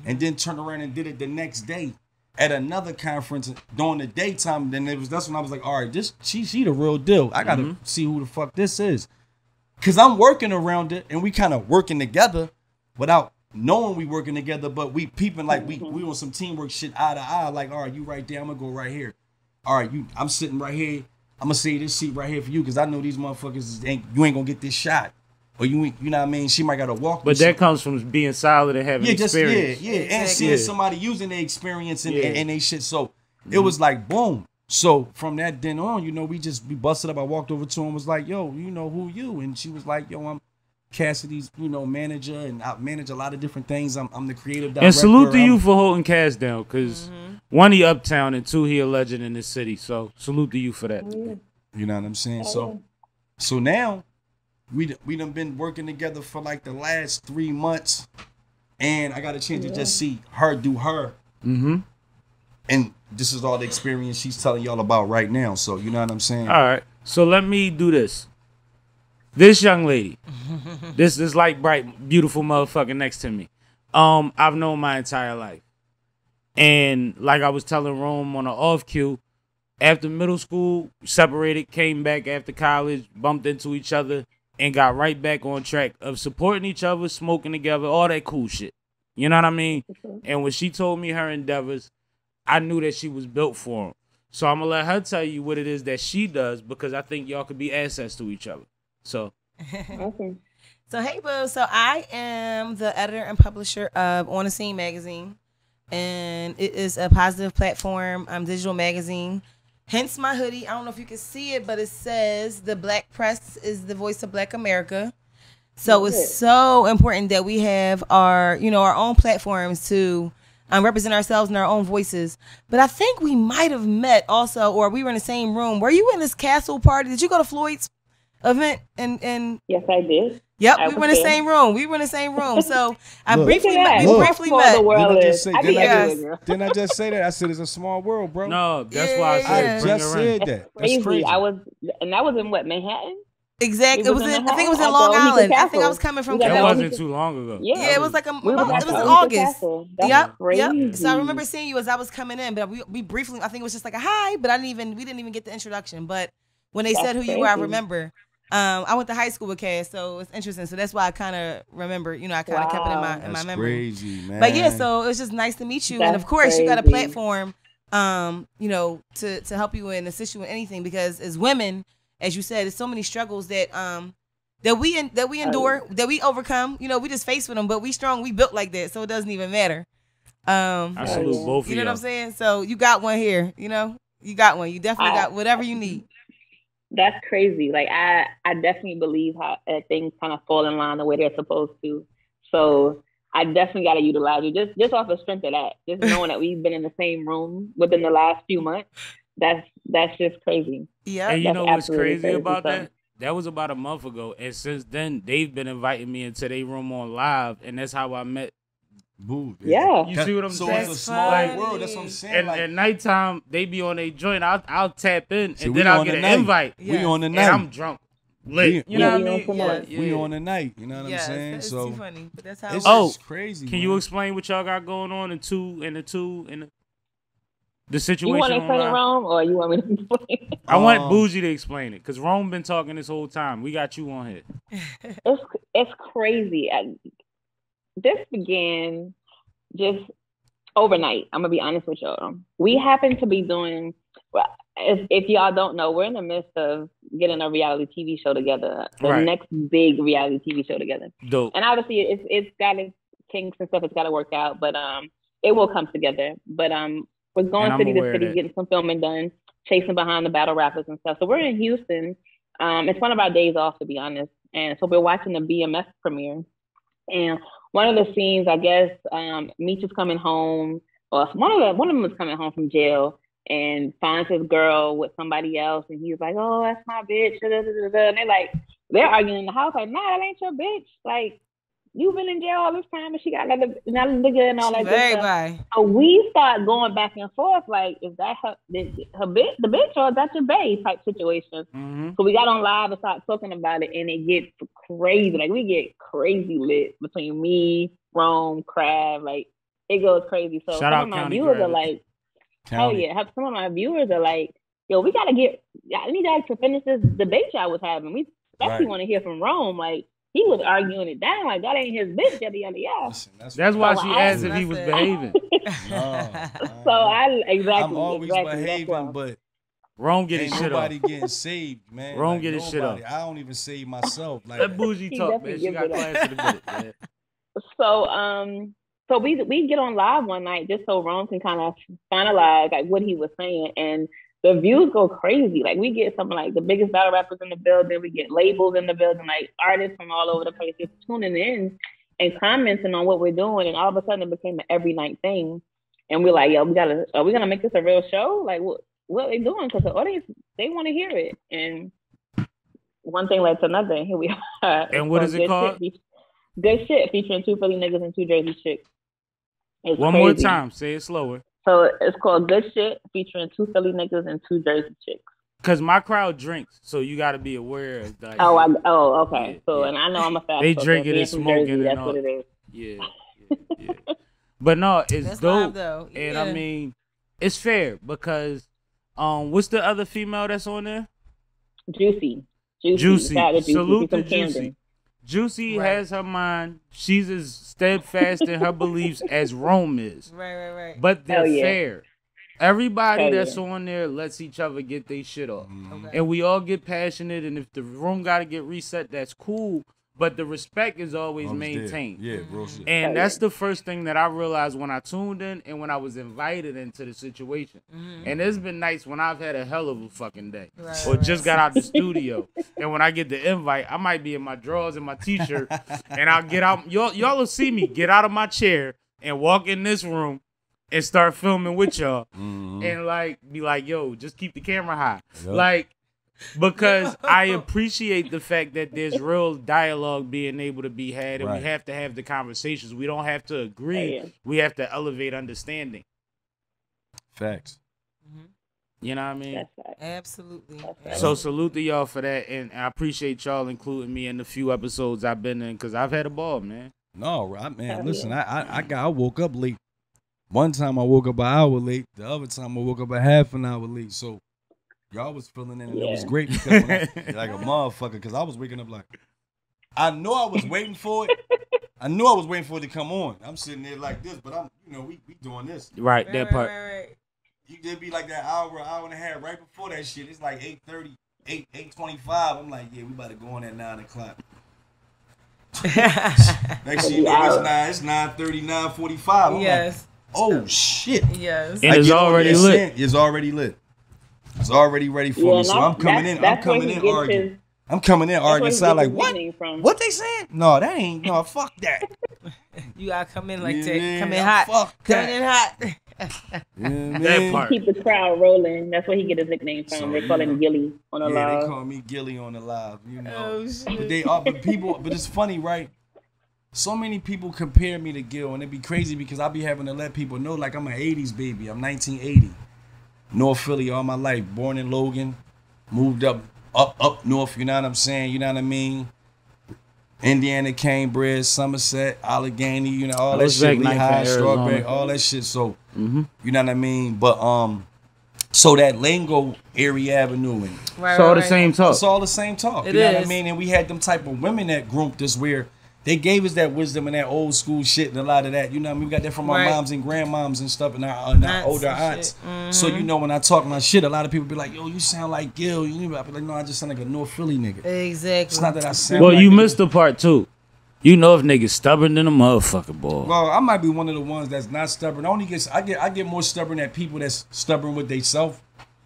and then turned around and did it the next day at another conference during the daytime. Then that's when I was like, all right, she the real deal. I gotta see who the fuck this is. Cause I'm working around it and we kind of working together without knowing we working together, but we peeping like we on some teamwork shit eye to eye. Like, all right, you right there, I'm gonna go right here. All right, I'm sitting right here. I'm gonna say this seat right here for you because I know these motherfuckers you ain't gonna get this shot. Or you know what I mean? She might gotta walk. But that comes from being solid and having experience. And seeing somebody using their experience and they shit. So it was like boom. So from that then on, we busted up. I walked over to him and was like, yo, who you? And she was like, yo, I'm Cassidy's, manager, and I manage a lot of different things. I'm the creative director. And salute to you for holding Cass down, because one, he uptown, and two, he a legend in this city. So salute to you for that. You know what I'm saying? So now we done been working together for like the last 3 months, and I got a chance to just see her do her. Mm-hmm. And this is all the experience she's telling y'all about right now. So you know what I'm saying? All right. So let me do this. This young lady, this light bright, beautiful motherfucker next to me, I've known my entire life. And like I was telling Rome on an off cue, after middle school, separated, came back after college, bumped into each other, and got right back on track of supporting each other, smoking together, all that cool shit. You know what I mean? And when she told me her endeavors, I knew that she was built for them. So I'm going to let her tell you what it is that she does, because I think y'all could be assets to each other. So. Okay. So, hey, boo. So I am the editor and publisher of On the Scene magazine. And it is a positive platform, digital magazine. Hence my hoodie. I don't know if you can see it, but it says the Black press is the voice of Black America. So it's so important that we have our own platforms to represent ourselves in our own voices. But I think we might have met also, or we were in the same room. Were you in this castle party? Did you go to Floyd's event? And yes, I did. Yep, we were in the same room. So I briefly met. Didn't I just say that? I said it's a small world, bro. No, that's why I said I just said that. That's crazy. I was in what, Manhattan? Exactly. I think it was in Long Island. I think I was coming from. That wasn't too long ago. Yeah, it was like it was in August. Yep. So I remember seeing you as I was coming in, but we briefly. I think it was just like a hi, but we didn't even get the introduction. But when they said who you were, I remember. I went to high school with Cass, so it's interesting. So that's why I kind of remember. I kind of kept it in my memory. Crazy, man. But yeah, so it was just nice to meet you, and of course you got a platform, to help you and assist you with anything, because as women, as you said, there's so many struggles that we endure, that we overcome. We just face with them, but we strong, we built like that, so it doesn't even matter. I salute both of you. You know what I'm saying? So you got one here. You got one. You definitely got whatever you need. That's crazy. Like I definitely believe how things kind of fall in line the way they're supposed to. So I definitely got to utilize you just off the strength of that. Just knowing that we've been in the same room within the last few months. That's just crazy. Yeah. And you That's know what's absolutely crazy about So- that? That was about a month ago, and since then they've been inviting me into their room on live, and that's how I met. Boo. Yeah. You see what I'm So saying? it's a small That's world. That's what I'm saying. And like, at nighttime, they be on a joint. I'll tap in, see, and we then I'll on get the an night. invite. We Yes. on the And night. I'm drunk, lit. We- You know what I we on mean? some more. Yeah. We on the night. You know what Yes, I'm saying? it's So too funny, but that's how. it's it Oh, just crazy. Can man. you explain what y'all got going on in the You situation? want to explain it, online? Rome, or you want me to explain it? I want Boujie to explain it because Rome been talking this whole time. We got you on here. It's crazy. This began just overnight. I'm gonna be honest with y'all. We happen to be doing. Well, if y'all don't know, we're in the midst of getting a reality TV show together. The Right. next big reality TV show together. Dope. And obviously, it's got its kinks and stuff. It's got to work out, but it will come together. But we're going And I'm city to aware of city, that. getting some filming done, chasing behind the battle rappers and stuff. So we're in Houston. It's one of our days off, to be honest. And so we're watching the BMF premiere. And one of the scenes, I guess, Meech is coming home, or one of them was coming home from jail and finds his girl with somebody else, and he's like, "Oh, that's my bitch." And they're arguing in the house, like, "Nah, that ain't your bitch. Like, you've been in jail all this time, and she got another nigga and all that good stuff." Everybody. So we start going back and forth, like, is that her bitch, the bitch, or is that your bae type situation? Mm-hmm. So we got on live and started talking about it, and it gets crazy. Like, we get crazy lit between me, Rome, Crab. Like, it goes crazy. So Shout some out of my County viewers Crab. are like, hell County. yeah. Some of my viewers are like, yo, we got to I need y'all to finish this debate y'all was having. We especially Right. want to hear from Rome. Like, he was arguing it down. Like, that ain't his bitch, yada, yada, yada. Listen, That's why So she I- asked if he was That's it. behaving. So exactly. I'm always exactly. That's behaving, why. but Rome get ain't his shit off. nobody getting saved, man. Wrong Like, get his shit off. nobody. I don't even save myself. Like, Let Boujie He talk, man. definitely She gives got it up. class in a minute, man. So we get on live one night just so Rome can kind of finalize like what he was saying, and the views go crazy. Like, we get something like the biggest battle rappers in the building, we get labels in the building, like artists from all over the place just tuning in and commenting on what we're doing, and all of a sudden it became an every night thing. And we're like, yo, are we gonna make this a real show? Like, what are they doing? Because the audience, they want to hear it. And one thing led to another, and here we are. And what is it called? Good Shit, featuring 2 Philly niggas and 2 Jersey chicks. It's One more crazy. time. Say it slower. So it's called Good Shit, featuring 2 Philly niggas and 2 Jersey chicks. Because my crowd drinks, so you got to be aware of that. Okay. Yeah, So, yeah. and I know I'm a fast They talker. drinking Being and from smoking Jersey, and that's all. what it is. Yeah. But no, it's That's dope. live, though. And Yeah. I mean, it's fair because what's the other female that's on there? Juicy. Juicy. Shout out to Juicy. Salute She's to from Camden. Juicy. Juicy Right. has her mind. She's as steadfast in her beliefs as Rome is. Right. But they're Hell yeah. fair. Everybody Hell that's yeah. on there lets each other get their shit off. Okay. And we all get passionate, and if the room got to get reset, that's cool. But the respect is always maintained. Yeah, real shit. And that's the first thing that I realized when I tuned in and when I was invited into the situation. And it's been nights when I've had a hell of a fucking day. Right, Or just got out the studio. And when I get the invite, I might be in my drawers and my t-shirt. And I'll get out. Y'all will see me get out of my chair and walk in this room and start filming with y'all. And like be like, yo, just keep the camera high. Yep. Like, because I appreciate the fact that there's real dialogue being able to be had, and Right. we have to have the conversations. We don't have to agree. Yeah. We have to elevate understanding. Facts. You know what I mean? That's right. Absolutely. So salute to y'all for that, and I appreciate y'all including me in the few episodes I've been in, because I've had a ball, man. No, man, Hell listen, yeah. I woke up late. One time I woke up an hour late. The other time I woke up a half an hour late. So y'all was filling in, and it was Yeah. great because when like a motherfucker. Because I was waking up like, I know I was waiting for it. I knew I was waiting for it to come on. I'm sitting there like this, but we doing this. Right, that part. Right. You did be like that hour and a half right before that shit. It's like 8:30, 8:25. I'm like, yeah, we about to go on at 9 o'clock. Next thing you know, it's 9:30, 9:45. I'm like, Yes. oh shit. Yes. And it's get on already there lit. saying, it's already lit. It's already ready for me. So I'm coming in. I'm coming in arguing. I'm coming in arguing. Sound like what? What they saying? No, that ain't. No, fuck that. You gotta come in like Yeah, that. Come in man, hot. fuck Coming in hot. That part. Keep the crowd rolling. That's where he get his nickname from. So, They call him Gilly on the Yeah, they live. call me Gilly on the live. You know, Oh, shit. but they are. But people. But it's funny, right? So many people compare me to Gil, and it'd be crazy because I be having to let people know, like I'm an '80s baby. I'm 1980, North Philly all my life. Born in Logan, moved up north. You know what I'm saying? You know what I mean? Indiana, Cambridge, Somerset, Allegheny, you know, all that shit, Lehigh, Strawberry, all that shit. So, you know what I mean? But, so that lingo, Erie Avenue, and Right, It's all the right. same talk. it's all the same talk. It You know what I is. mean? And we had them type of women that groomed us where they gave us that wisdom and that old school shit and a lot of that. You know what I mean? We got that from our Right. moms and grandmoms and stuff and our Aunts older and aunts. shit. So, you know, when I talk my shit, a lot of people be like, yo, you sound like Gil. You know, I be like, no, I just sound like a North Philly nigga. Exactly. It's not that I sound Well, like you it. missed the part too. You know if niggas stubborn than a motherfucker, boy. Well, I might be one of the ones that's not stubborn. I get more stubborn at people that's stubborn with themselves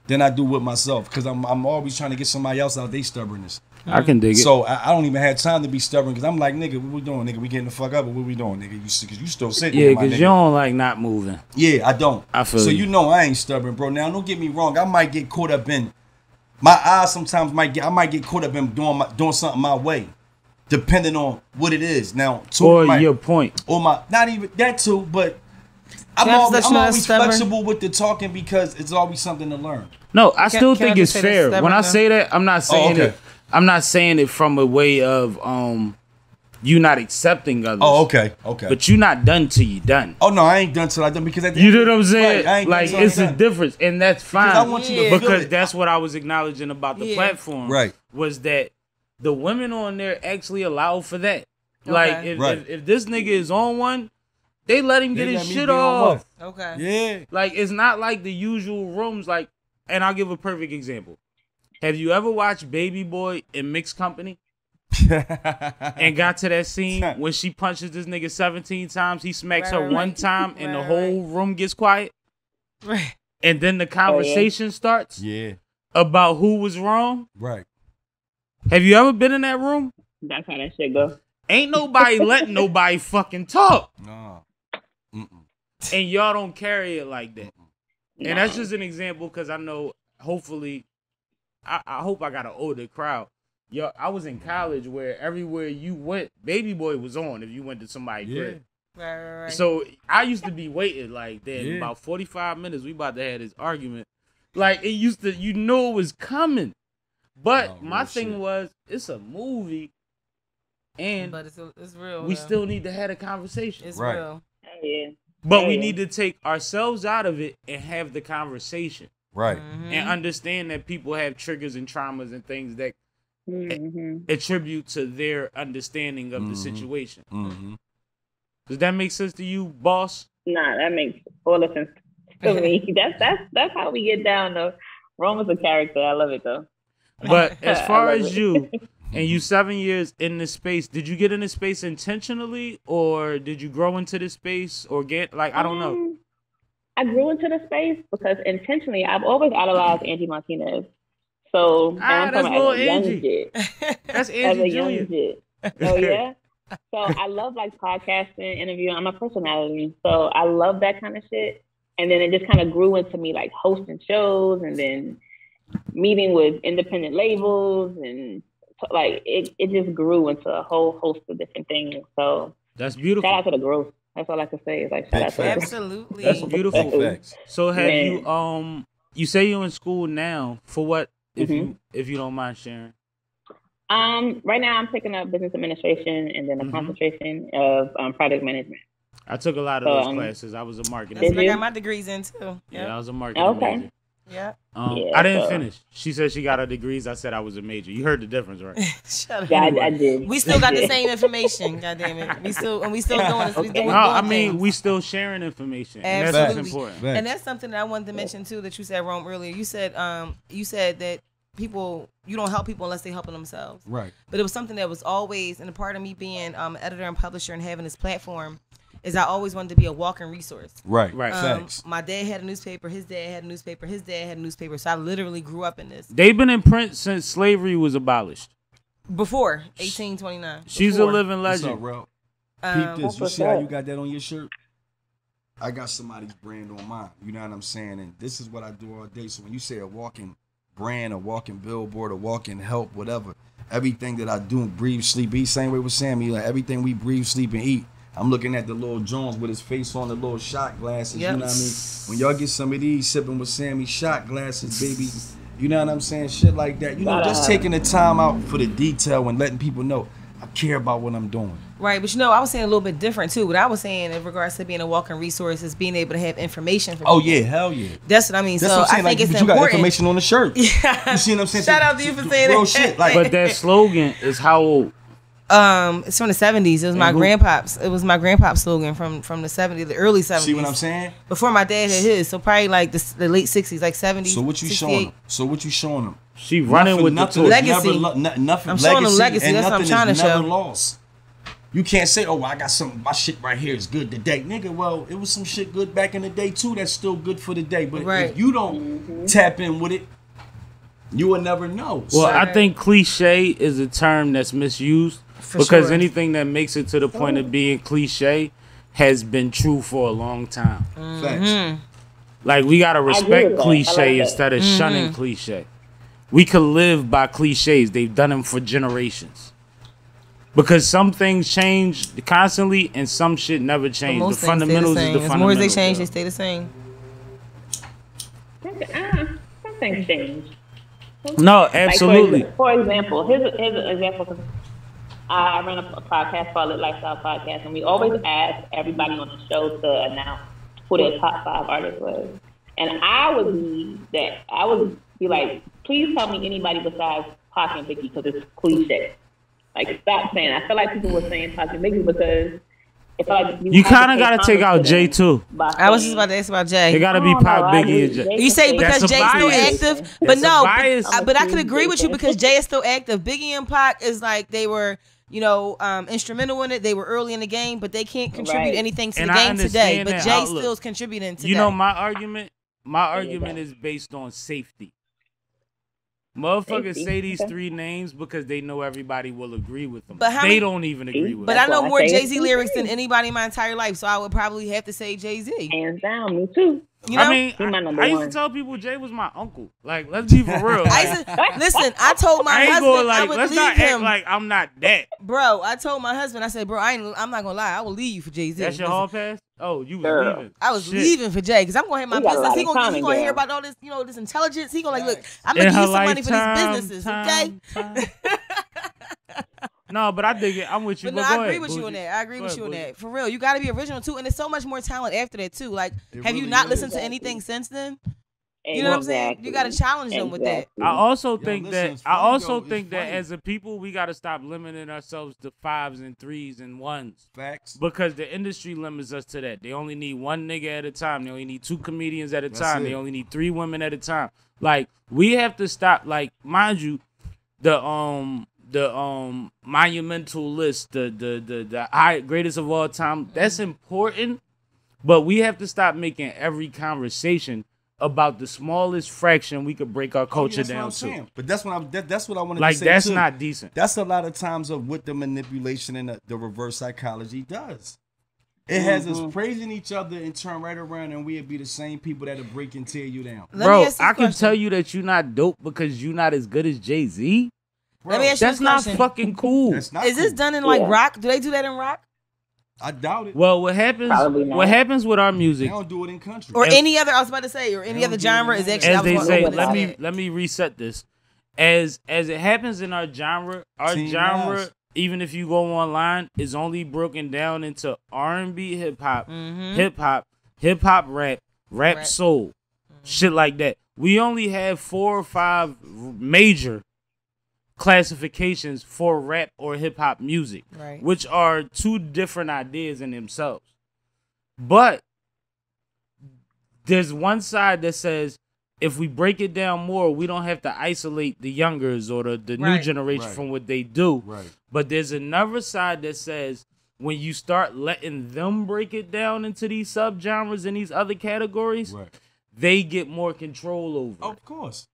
than I do with myself, because I'm always trying to get somebody else out their stubbornness. I can dig it. So I don't even have time to be stubborn, because I'm like, nigga, what we doing, nigga? We getting the fuck up, but what we doing, nigga? Because you still sitting Yeah, there, my because nigga. you don't like not moving. Yeah, I don't. I feel so you. you know I ain't stubborn, bro. Now don't get me wrong. I might get caught up in my eyes. Sometimes I might get caught up in doing something my way, depending on what it is. Now, Or your point. or my not even that too, but I'm Can I always, just I'm let you know always stubborn? flexible with the talking, because it's always something to learn. No, I still can I think just it's say this fair. stubborn When I though? say that, I'm not saying okay. it. I'm not saying it from a way of you not accepting others. Oh, okay. But you not done till you done. Oh no, I ain't done till I done, because at the You end- know what I'm saying? Right, I ain't done Like till I it's a done. difference, and that's fine. Because I want you to Yeah. feel Because it. that's what I was acknowledging about the Yeah. platform. Right. Was that the women on there actually allow for that? Like Okay. if this nigga is on one, they let him get They his let me shit be on one. off. Okay. Yeah. Like it's not like the usual rooms. Like, and I'll give a perfect example. Have you ever watched Baby Boy in Mixed Company and got to that scene when she punches this nigga 17 times, he smacks Right, her right, one right. time, and the Right, whole room gets quiet, Right. and then the conversation starts Yeah. about who was wrong? Right. Have you ever been in that room? That's how that shit go. Ain't nobody letting nobody fucking talk, No. and y'all don't carry it like that. And that's just an example, because I know, hopefully, I hope I got an older crowd. Yo, I was in college where everywhere you went, Baby Boy was on if you went to somebody's crib. Right. So I used to be waiting like that. Yeah. About 45 minutes, we about to have this argument. Like it used to, you know it was coming. But Oh, my real thing shit. was, it's a movie, and But it's real. we though. still need to have a conversation. It's Right. real. Hell yeah. But we Yeah. need to take ourselves out of it and have the conversation. Right. Mm-hmm. And understand that people have triggers and traumas and things that Mm-hmm. attribute to their understanding of the situation. Mm-hmm. Does that make sense to you, boss? Nah, that makes all the sense to me. That's how we get down though. Rome is a character. I love it though. But as far I love as it. you, and you 7 years in this space, did you get in this space intentionally, or did you grow into this space, or get like I don't know? I grew into the space because intentionally I've always idolized Angie Martinez. So and I'm that's talking little about as a young Angie. jit. That's As a Angie young Jr. jit. Oh yeah. So I love like podcasting, interviewing. I'm a personality, so I love that kind of shit. And then it just kind of grew into me like hosting shows, and then meeting with independent labels, and like it just grew into a whole host of different things. So That's beautiful. shout out to the growth. That's all I can say is like shout out to the growth. Absolutely. That's beautiful. Big facts. So have Man. you say you're in school now for what? If Mm-hmm. if you don't mind sharing. Right now I'm picking up business administration and then a Mhm. concentration of project management. I took a lot of So, those classes. I was a marketing That's Did what I major. you? got my degrees in too. Yeah, I Yeah. was a marketing Okay. major. Yeah. Yeah, I didn't so- finish. She said she got her degrees. I said I was a major. You heard the difference, right? Shut up. Yeah, I did. We still got the Yeah. same information. God damn it. We still doing this. We Okay. doing No, I doing mean things. we still sharing information, and that's what's Absolutely. important. Facts. And that's something that I wanted to mention too that you said, Rome, earlier. You said that people, you don't help people unless they helping themselves. Right. But it was something that was always, and a part of me being editor and publisher and having this platform, is I always wanted to be a walking resource. Right. Right. Facts. My dad had a newspaper. His dad had a newspaper. His dad had a newspaper. So I literally grew up in this. They've been in print since slavery was abolished. Before 1829. She's Before. a living What's up, legend. bro? Peep this. You see how you got that on your shirt? I got somebody's brand on mine. You know what I'm saying? And this is what I do all day. So when you say a walking brand, a walking billboard, a walking help, whatever, everything that I do, breathe, sleep, eat, same way with Sammie, like everything we breathe, sleep, and eat. I'm looking at the little Jones with his face on the little shot glasses. Yep. You know what I mean? When y'all get some of these Sippin' with Sammie shot glasses, baby, you know what I'm saying? Shit like that. You know, just taking the time out for the detail and letting people know I care about what I'm doing. Right, but I was saying a little bit different too. What I was saying in regards to being a walking resource is being able to have information for people. Oh yeah, hell yeah. That's what I mean. That's So what I'm saying. I think Like, it's but you got important. information on the shirt. Yeah. You see what I'm saying? Shout out to you for saying real that. shit. Like, But that slogan is how old? It's from the 70s. It was my grandpop's. It was my grandpop's slogan from the 70s, the early 70s. see what I'm saying? Before my dad had his, so probably like the late 60s, like 70s. So what you 68. showing them? She running with the nothing torch. Legacy. Nothing. I'm showing them legacy. And That's what I'm nothing trying is to never show. lost. You can't say, oh, I got some, my shit right here is good today. Nigga, well, it was some shit good back in the day too that's still good for the day. But Right. if you don't tap in with it, you will never know. Well, I Right. think cliche is a term that's misused For because sure. anything that makes it to the point of being cliche has been true for a long time. Facts. Like, we gotta agree respect with that. I cliche like that. instead of shunning cliche. We could live by cliches. They've done them for generations. Because some things change constantly and some shit never change. The Most things stay the fundamentals is same. the As fundamentals. more as they change, they stay the same. Some things change. No, Like, absolutely. for example, here's an example. I run a podcast called the Lifestyle Podcast, and we always ask everybody on the show to announce who their top 5 artists was. And I would be like, please tell me anybody besides Pac and Biggie because it's cliche. Like, stop saying. I feel like people were saying Pac and Biggie because if like You kind of got to take out Jay, too. I was just about to ask about Jay. It got to be I don't know, Pac, I Biggie, and agree. Jay. You say because That's a Jay's still bias. active, but That's a no, bias. but I could agree with you because Jay is still active. Biggie and Pac is like they were, instrumental in it. They were early in the game, but they can't contribute Right. anything to And the I game today. understand But that Jay outlook. still is contributing today. You know my argument? My argument is based on safety. Motherfuckers Safety. say these Okay. 3 names because they know everybody will agree with them. But how They many- don't even agree with But them. I know why I more say Jay it's Z too lyrics big. than anybody in my entire life, so I would probably have to say Jay Z. Hands down, me too. You know? I mean, He my number I used to one. tell people Jay was my uncle. Like, let's be for real. Listen, I told my I ain't husband going I like, would let's leave not him. act like I'm not that. Bro, I told my husband, I said, bro, I'm not gonna lie, I will leave you for Jay Z. That's your hall pass? Oh, you was Girl. leaving. I was Shit. leaving for Jay because I'm gonna have my We got a business. lot He in gonna common, hear girl. about all this, this intelligence. He gonna look, I'm In gonna give her you some money for these lifetime, businesses, okay? No, but I dig it. I'm with you. But no, go I ahead, agree with you Boujie. on that. I agree Go with ahead, you on Boujie. that. For real, you got to be original too, and there's so much more talent after that too. Like, It have you really not is. listened to anything since then? You Exactly. know what I'm saying? You got to challenge them with that. I also Yo, think listen, that it's I funny, also though. It's think that funny. as a people we got to stop limiting ourselves to 5s and 3s and 1s Facts. because the industry limits us to that. They only need 1 nigga at a time. They only need 2 comedians at a That's time. it. They only need 3 women at a time. Like, we have to stop. Like, mind you, the monumental list, the greatest of all time. That's important, but we have to stop making every conversation about the smallest fraction we could break our culture That's what down I'm to. saying. But that's what that's what I wanted Like, to say that's too. not decent. That's a lot of times of what the manipulation and the reverse psychology does. It has us praising each other and turn right around and we'd be the same people that'll break and tear you down. Let me Bro, ask you I a can question. tell you that you're not dope because you're not as good as Jay-Z. Let me ask you That's a not question. fucking cool. That's not Is this cool. done in like Yeah. rock? Do they do that in rock I doubt it. Well, what happens Probably not. with our They music, don't do it in country. or As- any other? I was about to say, or any They other don't do it genre in is that. actually. I as was they gonna say, go with let that. me reset this. As it happens in our genre, Team genre, Nas. even if you go online, is only broken down into R&B, hip hop, hip hop, rap soul, shit like that. We only have 4 or 5 major classifications for rap or hip hop music, Right. which are 2 different ideas in themselves. But there's one side that says if we break it down more, we don't have to isolate the youngers or the new Right. generation Right. from what they do. Right. But there's another side that says when you start letting them break it down into these subgenres and these other categories, they get more control over it. Of course.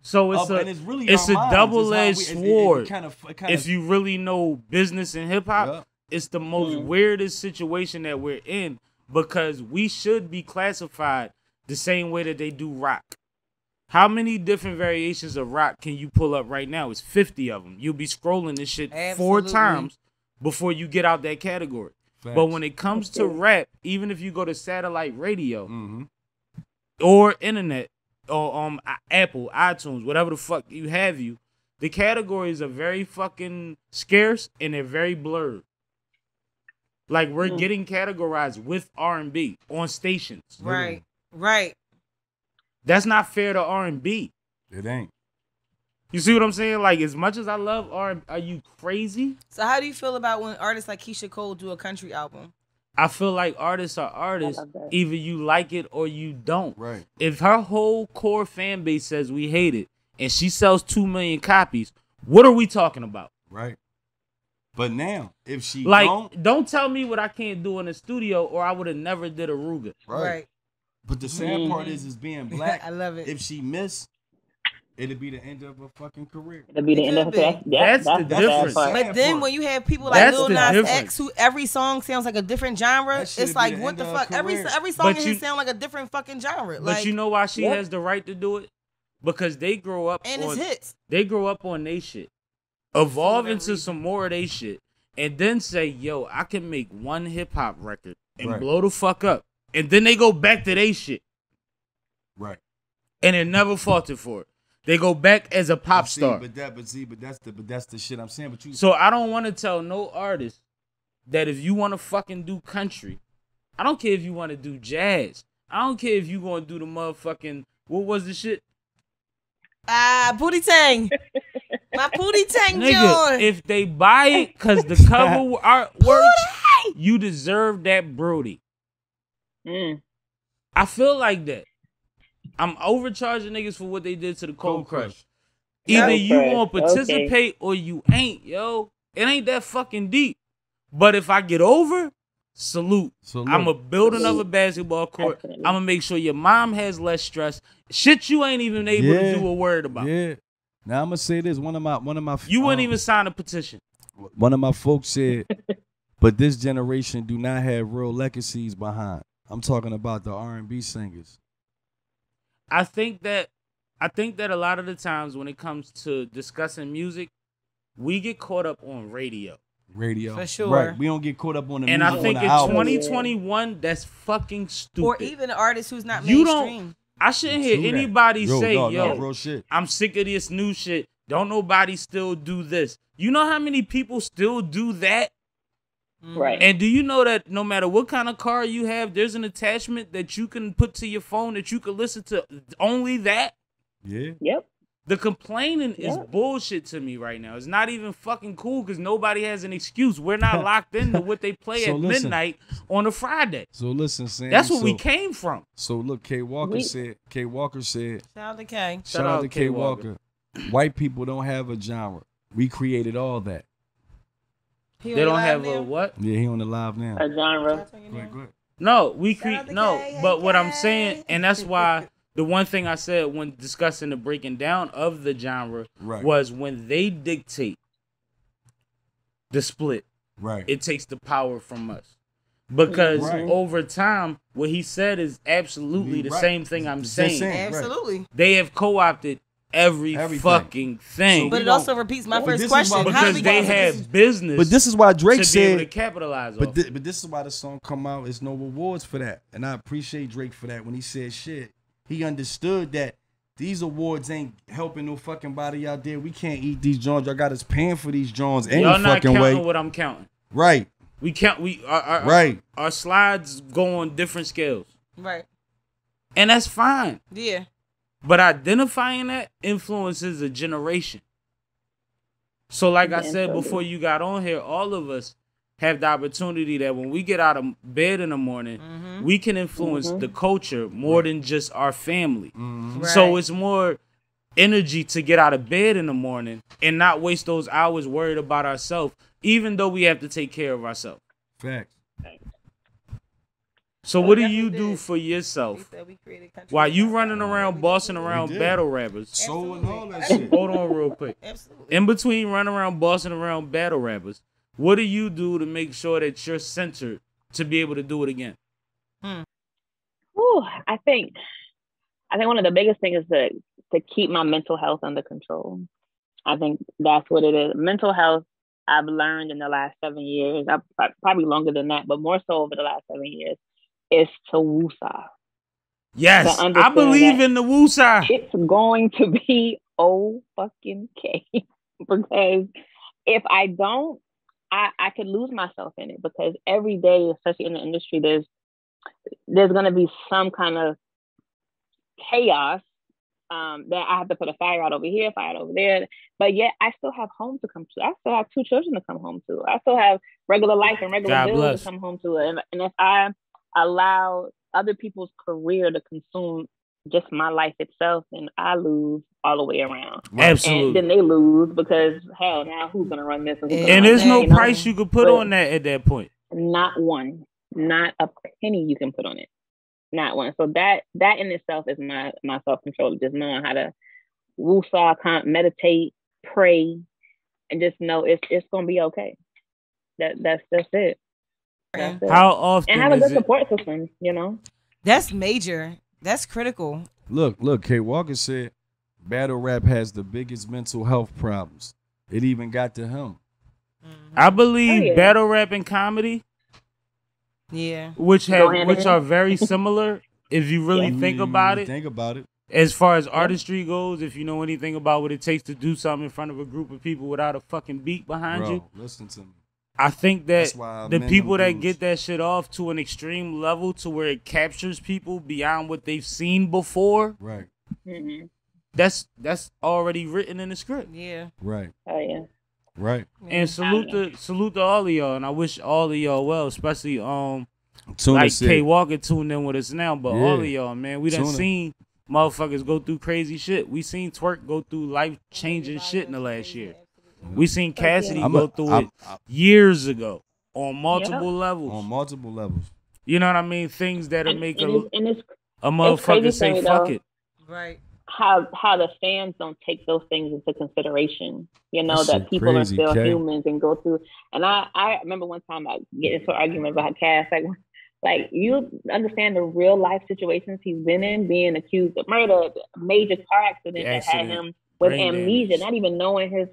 So it's and it's really it's a our minds. double-edged It's how sword. it kinda, If you really know business and hip hop, it's the most weirdest situation that we're in because we should be classified the same way that they do rock. How many different variations of rock can you pull up right now? It's 50 of them. You'll be scrolling this shit 4 times before you get out that category. Facts. But when it comes to rap, even if you go to satellite radio or internet or Apple, iTunes, whatever the fuck you have, the categories are very fucking scarce and they're very blurred. Like we're getting categorized with R&B on stations. Right. Right. That's not fair to R&B. It ain't. You see what I'm saying? Like, as much as I love R&B, are you crazy? So how do you feel about when artists like Keisha Cole do a country album? I feel like artists are artists. Either you like it or you don't. Right. If her whole core fan base says we hate it and she sells 2 million copies, what are we talking about? Right. But now, if she don't tell me what I can't do in the studio or I would have never did a Ruger. Right. But the sad part is being black. I love it. If she miss, it'll be the end of her fucking career. It'll be the end of her. That's the difference. But then when you have people like Lil Nas X, who every song sounds like a different genre, it's like what the fuck? Every song in his sound like a different fucking genre. But you know why she has the right to do it? Because they grow up and it's hits. They grow up on they shit. Evolve into some more of they shit. And then say, yo, I can make one hip hop record and blow the fuck up. And then they go back to they shit. Right. And they never faltered for it. They go back as a pop star. But that's the shit I'm saying. But you. So I don't want to tell no artist that if you want to fucking do country, I don't care if you want to do jazz. I don't care if you going to do the motherfucking, what was the shit? Booty Tang. My Booty Tang Nigga, joint. if they buy it because the cover art works, you deserve that Brody. I feel like that. I'm overcharging niggas for what they did to the Cold Crush. Either you won't participate or you ain't, yo. It ain't that fucking deep. But if I get over, salute. I'm going to build another basketball court. I'm going to make sure your mom has less stress. Shit you ain't even able to do a word about. Yeah. Now I'm going to say this. One of my You wouldn't even sign a petition. One of my folks said, but this generation do not have real legacies behind. I'm talking about the R&B singers. I think that a lot of the times when it comes to discussing music, we get caught up on radio. For sure. Right. We don't get caught up on the music. And I think in in album. 2021, that's fucking stupid. Or even an artist who's not mainstream. I shouldn't hear anybody say, yo, real shit. I'm sick of this new shit. Don't nobody still do this. You know how many people still do that? Right. And do you know that no matter what kind of car you have, there's an attachment that you can put to your phone that you can listen to only that? Yeah. Yep. The complaining is bullshit to me right now. It's not even fucking cool because nobody has an excuse. We're not locked into what they play at midnight on a Friday. So listen, Sam. That's where we came from. So look, K Walker said. Shout out to K. Shout out to K Walker. White people don't have a genre. We created all that. They don't have a what? Yeah, he on the live now. A genre. Go ahead. No, but what I'm saying, and that's why the one thing I said when discussing the breaking down of the genre was when they dictate the split, it takes the power from us. Because over time, what he said is absolutely the same thing I'm saying. Absolutely. They have co-opted everything. Fucking thing. But it also repeats my first question. Because they have business. But this is why Drake to said. be able to capitalize but this is why the song come out. It's no rewards for that. And I appreciate Drake for that when he said shit. He understood that these awards ain't helping no fucking body out there. We can't eat these joints. Y'all got us paying for these joints any Y'all not fucking way. counting what I'm counting. Right. We count. Our slides go on different scales. Right. And that's fine. Yeah. But identifying that influences a generation. So like I said before you got on here, all of us have the opportunity that when we get out of bed in the morning, we can influence the culture more than just our family. So it's more energy to get out of bed in the morning and not waste those hours worried about ourselves, even though we have to take care of ourselves. Facts. So what do you do for yourself while While you running around bossing around did. battle rappers? Soul and all that shit. Hold on real quick. Absolutely. In between running around bossing around battle rappers, what do you do to make sure that you're centered to be able to do it again? Ooh, I think one of the biggest things is to keep my mental health under control. I think that's what it is. Mental health, I've learned in the last 7 years, probably longer than that, but more so over the last 7 years, is to woosah. Yes, To I understand believe that in the woosah. It's going to be fucking because if I don't, I could lose myself in it, because every day, especially in the industry, there's going to be some kind of chaos that I have to put a fire out over here, fire out over there. But yet I still have home to come to. I still have 2 children to come home to. I still have regular life and regular God bills bless. to come home to. And if I allow other people's career to consume just my life itself, then I lose all the way around. Absolutely. And then they lose because, hell, now who's going to run this? And And there's no you know? price you could put But on that at that point. Not one. Not a penny you can put on it. Not one. So that in itself is my self-control, just knowing how to woosah, meditate, pray, and just know it's gonna be okay. That's it. That's it. How often And have a is good it? support system, you know? That's major. That's critical. Look, K. Walker said battle rap has the biggest mental health problems. It even got to him. I believe Oh, yeah. battle rap and comedy, Yeah. which Go hand in hand. are very similar, if you really think about it. Think about it. As far as artistry goes, if you know anything about what it takes to do something in front of a group of people without a fucking beat behind Bro, you, listen to me. I think that That's why the men people them that dudes. get that shit off to an extreme level to where it captures people beyond what they've seen before, Right, Mm-hmm. that's already written in the script. Yeah. right, Oh yeah. right. And salute to all of y'all, and I wish all of y'all well, especially Tuna like said, K Walker tuned in with us now, but Yeah. all of y'all, man, we done Tuna. seen motherfuckers go through crazy shit. We seen Twerk go through life changing shit in the last year. We seen Cassidy go through it years ago on multiple levels. on multiple levels. You know what I mean? Things that'll make it's a motherfucker crazy say to me, fuck though. it. Right. how the fans don't take those things into consideration. You know, That that shit people crazy, are still Kay. humans and go through. And I remember one time I get into an argument about Cass, like you understand the real life situations he's been in, being accused of murder, major car accident that had him with brain amnesia, damage. not even knowing his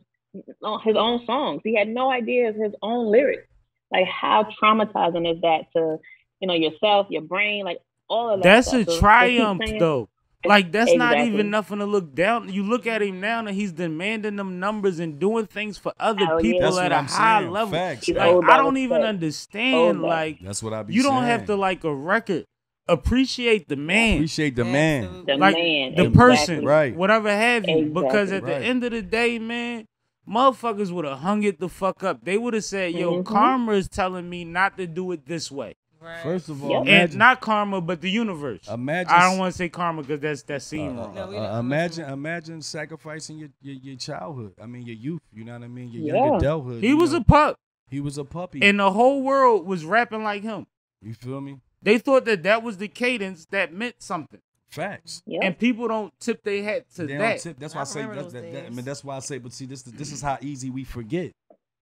own songs. He had no idea of his own lyrics. Like, how traumatizing is that to, you know, yourself, your brain, like all of that. That's stuff. a So to keep triumph, saying- though. Like, that's not Exactly. even nothing to look down. You look at him now, and he's demanding them numbers and doing things for other Hell yeah. people That's at what a I'm high saying. level. Facts. He's Like, owed I that don't even respect. understand. Owed that. Like, That's what I be you saying. don't have to like a record. Appreciate the man. Appreciate the man. Absolutely. The Like, man, the exactly. person, Right. whatever have you. Because Exactly. at the Right. end of the day, man, motherfuckers would have hung it the fuck up. They would have said, yo, Mhm. karma is telling me not to do it this way. Right. First of all, Yep. And imagine, not karma, but the universe. imagine, I don't want to say karma because that's seem wrong. No, we don't. imagine sacrificing your childhood. I mean, your youth. You know what I mean? Your Yeah. young adulthood. He you was know? a pup, He was a puppy. and the whole world was rapping like him. You feel me? They thought that was the cadence that meant something. Facts. Yep. And people don't tip their hat to They don't that. tip. That's why I I say. remember That's, those I mean, days. that's why I say. But see, this is how easy we forget.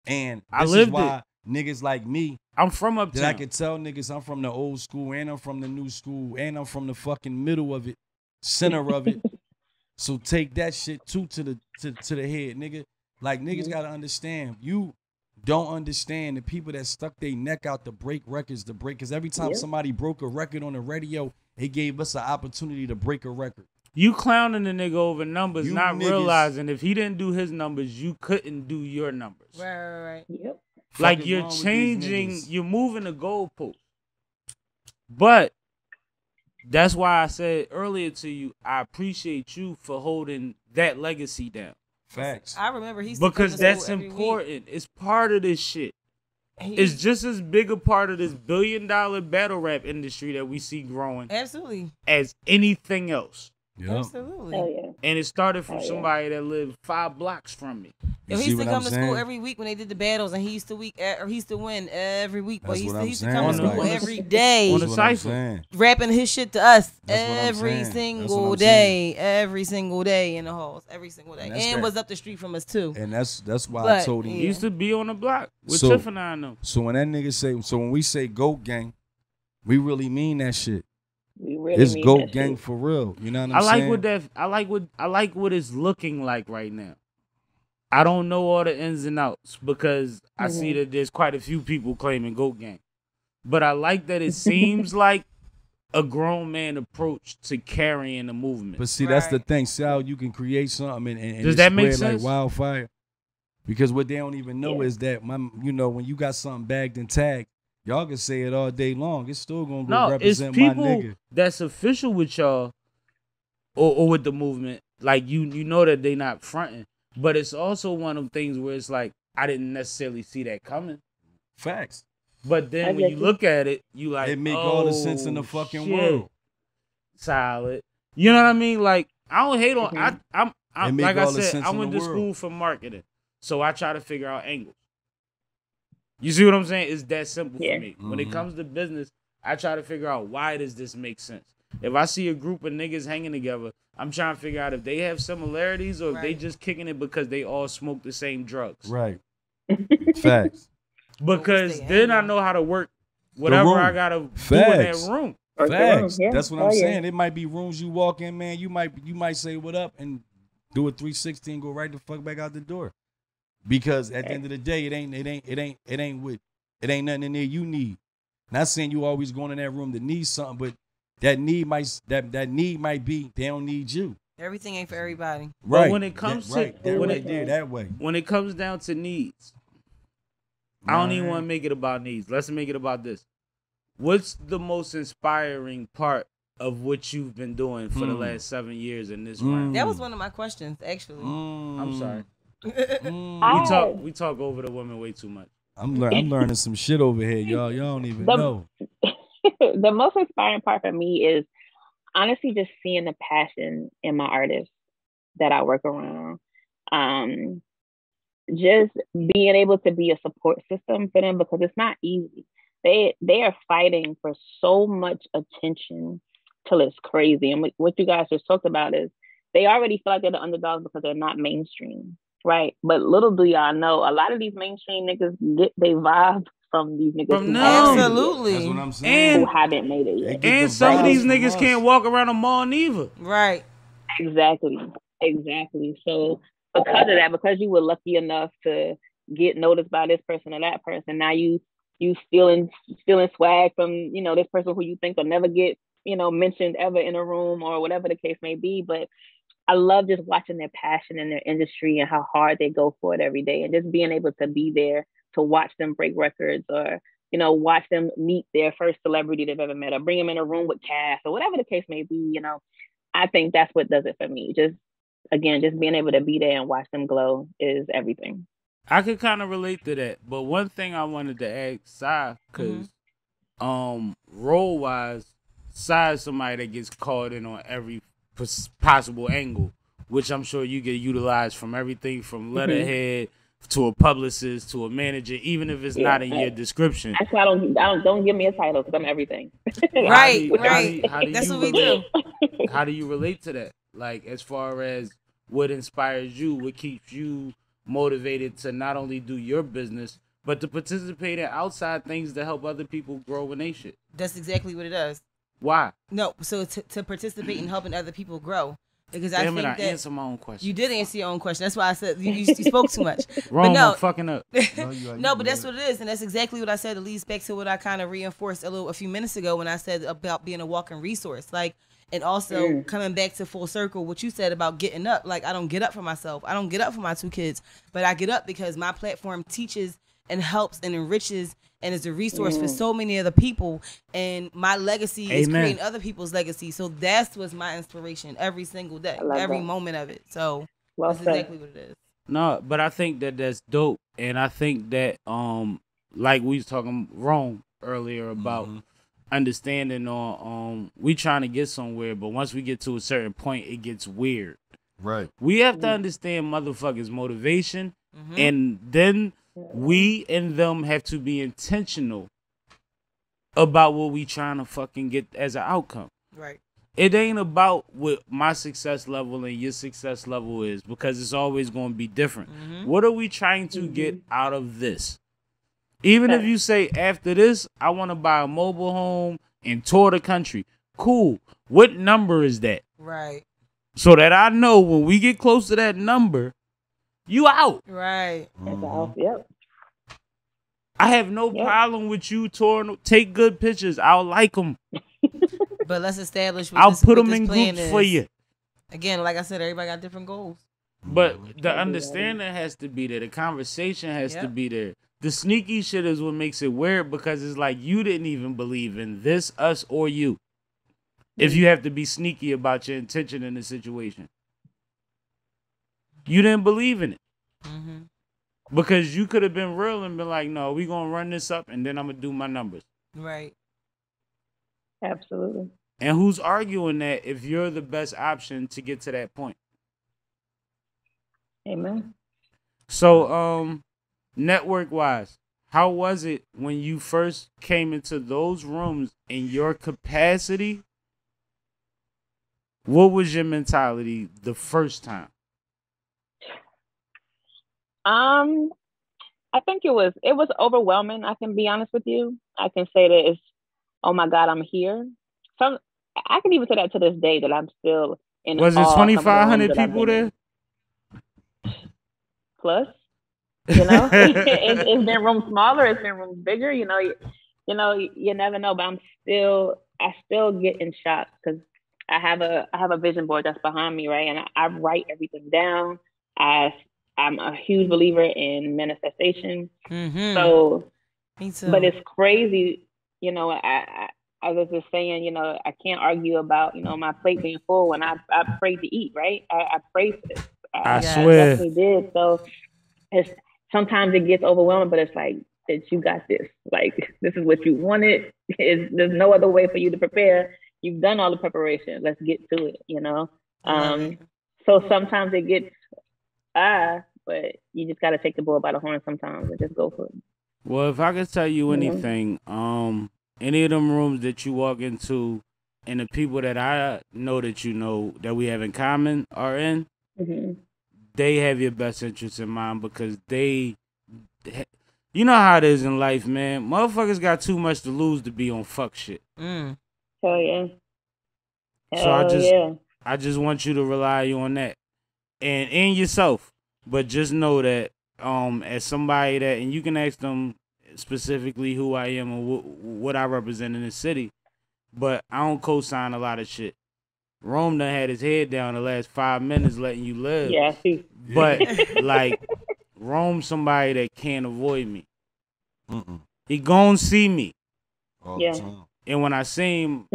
And I this lived is why niggas like me, I'm from that I Uptown. can tell niggas I'm from the old school and I'm from the new school and I'm from the fucking middle of it, center of it. So take that shit too to the head, nigga. Like, niggas gotta understand. You don't understand the people that stuck their neck out to break records, because every time Yep. somebody broke a record on the radio, it gave us an opportunity to break a record. You clowning the nigga over numbers, You not niggas- realizing if he didn't do his numbers, you couldn't do your numbers. Right. Yep. Like, Fuck is you're wrong with these changing, niggas? you're moving the goalpost. But that's why I said earlier to you, I appreciate you for holding that legacy down. Facts. I remember he's Because that's important. It's part of this shit. It's just as big a part of this billion-dollar battle rap industry that we see growing Absolutely. as anything else. Yeah. Absolutely. Hell yeah. And it started from Oh, yeah. somebody that lived 5 blocks from me. Yo, You he see used to what come I'm to school saying? every week when they did the battles, and he used to win every week. But That's he used what to, I'm he used to saying. come to On school the- every day, on the That's what I'm cypher. saying. rapping his shit to us That's what I'm every saying. That's single what I'm day, every single day in the halls, every single day, And and, that's that. was up the street from us too. And that's why I But, told him. He used to be on the block with So- Tiff and I know. So when that nigga say, so when we say GOAT gang, we really mean that shit. We really It's mean GOAT that gang shit. for real. You know what I'm I like saying? what that. I like what it's looking like right now. I don't know all the ins and outs because I see that there's quite a few people claiming GOAT gang, but I like that it seems like a grown man approach to carrying the movement. But see, that's the Right. thing. See how you can create something and Does it that make spread sense? like wildfire? Because what they don't even know Yeah. is that when you got something bagged and tagged, y'all can say it all day long. It's still gonna go No, it's represent my people nigga. that's official with y'all or with the movement. Like you know that they not fronting, but it's also one of them things where it's like I didn't necessarily see that coming. Facts. But then I when get you you. look at it, you like It make all the sense in the oh, fucking shit. world. Solid. You know what I mean? Like I don't hate on. I'm It make like I all the said. sense I in went the to world. school for marketing, so I try to figure out angles. You see what I'm saying? It's that simple Yeah. for me. When it Mhm. comes to business, I try to figure out why does this make sense. If I see a group of niggas hanging together, I'm trying to figure out if they have similarities or if they Right. just kicking it because they all smoke the same drugs. Right. Facts. Because stay then I angry. know how to work whatever room. I gotta do in Facts. that room. Or the Facts. room, yeah. That's what Oh, I'm yeah. saying. It might be rooms you walk in, man. You might say what up and do a 360 and go right the fuck back out the door. Because at the end of the day, it ain't nothing in there you need. Not saying you always going in that room to need something, but that need might be they don't need you. Everything ain't for everybody. Right. when it comes to- that when right it- there, that way. When it comes down to needs, I don't even want to make it about needs. Let's make it about this. What's the most inspiring part of what you've been doing for the last 7 years in this round? That was one of my questions, actually. I'm sorry. Mm. We talk over the women way too much. I'm learning some shit over here, y'all. Y'all don't even The- know. The most inspiring part for me is honestly just seeing the passion in my artists that I work around. Just being able to be a support system for them because it's not easy. They are fighting for so much attention till it's crazy. And what you guys just talked about is they already feel like they're the underdogs because they're not mainstream, right? But little do y'all know, a lot of these mainstream niggas get they vibe from these niggas From who them. haven't made it Absolutely. That's what I'm yet, saying. who haven't made it They yet. get And the some of vibes these from niggas us. can't walk around the mall neither. Right. Exactly. So because of that, because you were lucky enough to get noticed by this person or that person, now you stealing swag from, this person who you think will never get, mentioned ever in a room or whatever the case may be. But I love just watching their passion in their industry and how hard they go for it every day and just being able to be there to watch them break records or, watch them meet their first celebrity they've ever met or bring them in a room with cast or whatever the case may be, I think that's what does it for me. Just being able to be there and watch them glow is everything. I could kind of relate to that. But one thing I wanted to ask Sai, because role wise, Sai is somebody that gets called in on every possible angle, which I'm sure you get utilized from everything from letterhead to a publicist to a manager, even if it's not in your description. That's why I don't give me a title because I'm everything. Right, How right. do That's you what we do. How do you relate to that? Like, as far as what inspires you, what keeps you motivated to not only do your business, but to participate in outside things to help other people grow in their shit? That's exactly what it does. Why? No, so to participate in helping other people grow. Because I Damn think it, I that answer my own question. you did answer your own question. That's why I said you spoke too much. Wrong, but no, I'm fucking up. no, but that's what it is, and that's exactly what I said. It leads back to what I kind of reinforced a few minutes ago when I said about being a walking resource, like, and also coming back to full circle what you said about getting up. Like, I don't get up for myself. I don't get up for my 2 kids, but I get up because my platform teaches and helps and enriches and is a resource for so many other people. And my legacy is Amen. creating other people's legacy. So that's what's my inspiration every single day, every that. moment of it. So Well that's said. exactly what it is. No, but I think that that's dope, and I think that like we was talking wrong earlier about understanding on we trying to get somewhere, but once we get to a certain point, it gets weird. Right. We have to understand motherfuckers' motivation, and then we and them have to be intentional about what we trying to fucking get as an outcome. Right. It ain't about what my success level and your success level is, because it's always going to be different. What are we trying to get out of this? Even if you say after this, I want to buy a mobile home and tour the country. Cool. What number is that? Right. So that I know when we get close to that number, you out. Right. Yep. I have no problem with you touring. Take good pictures. I'll like them. But let's establish what I'll this, put what them this in plan groups is. for you. Again, like I said, everybody got different goals. But the understanding has to be there. The conversation has to be there. The sneaky shit is what makes it weird, because it's like you didn't even believe in this, us, or you. If you have to be sneaky about your intention in the situation. You didn't believe in it. Because you could have been real and been like, no, we going to run this up and then I'm going to do my numbers. Right. Absolutely. And who's arguing that if you're the best option to get to that point? Amen. So, network-wise, how was it when you first came into those rooms in your capacity? What was your mentality the first time? I think it was overwhelming. I can be honest with you. I can say that it's, oh my God, I'm here. I can even say that to this day, that I'm still in. Was it 2,500 people there? Plus, it's been rooms smaller, it's been rooms bigger. You never know. But I still get in shock, because I have a vision board that's behind me, right? And I write everything down. I'm a huge believer in manifestation. So, me too. But it's crazy, I was just saying, I can't argue about, my plate being full when I prayed to eat, right? I prayed for this. I swear. Definitely did. So sometimes it gets overwhelming, but it's like, that you got this. Like, this is what you wanted. There's no other way for you to prepare. You've done all the preparation. Let's get to it, So sometimes it gets, but you just got to take the bull by the horn sometimes and just go for it. Well, if I could tell you anything, any of them rooms that you walk into and the people that I know that we have in common are in, they have your best interests in mind, because you know how it is in life, man. Motherfuckers got too much to lose to be on fuck shit. Hell yeah. So I just want you to rely on that and in yourself. But just know that as somebody that, and you can ask them specifically who I am and what I represent in the city, but I don't co-sign a lot of shit. Rome done had his head down the last 5 minutes letting you live. Yeah, but like, Rome's somebody that can't avoid me. He gon' see me. All the time. And when I see him,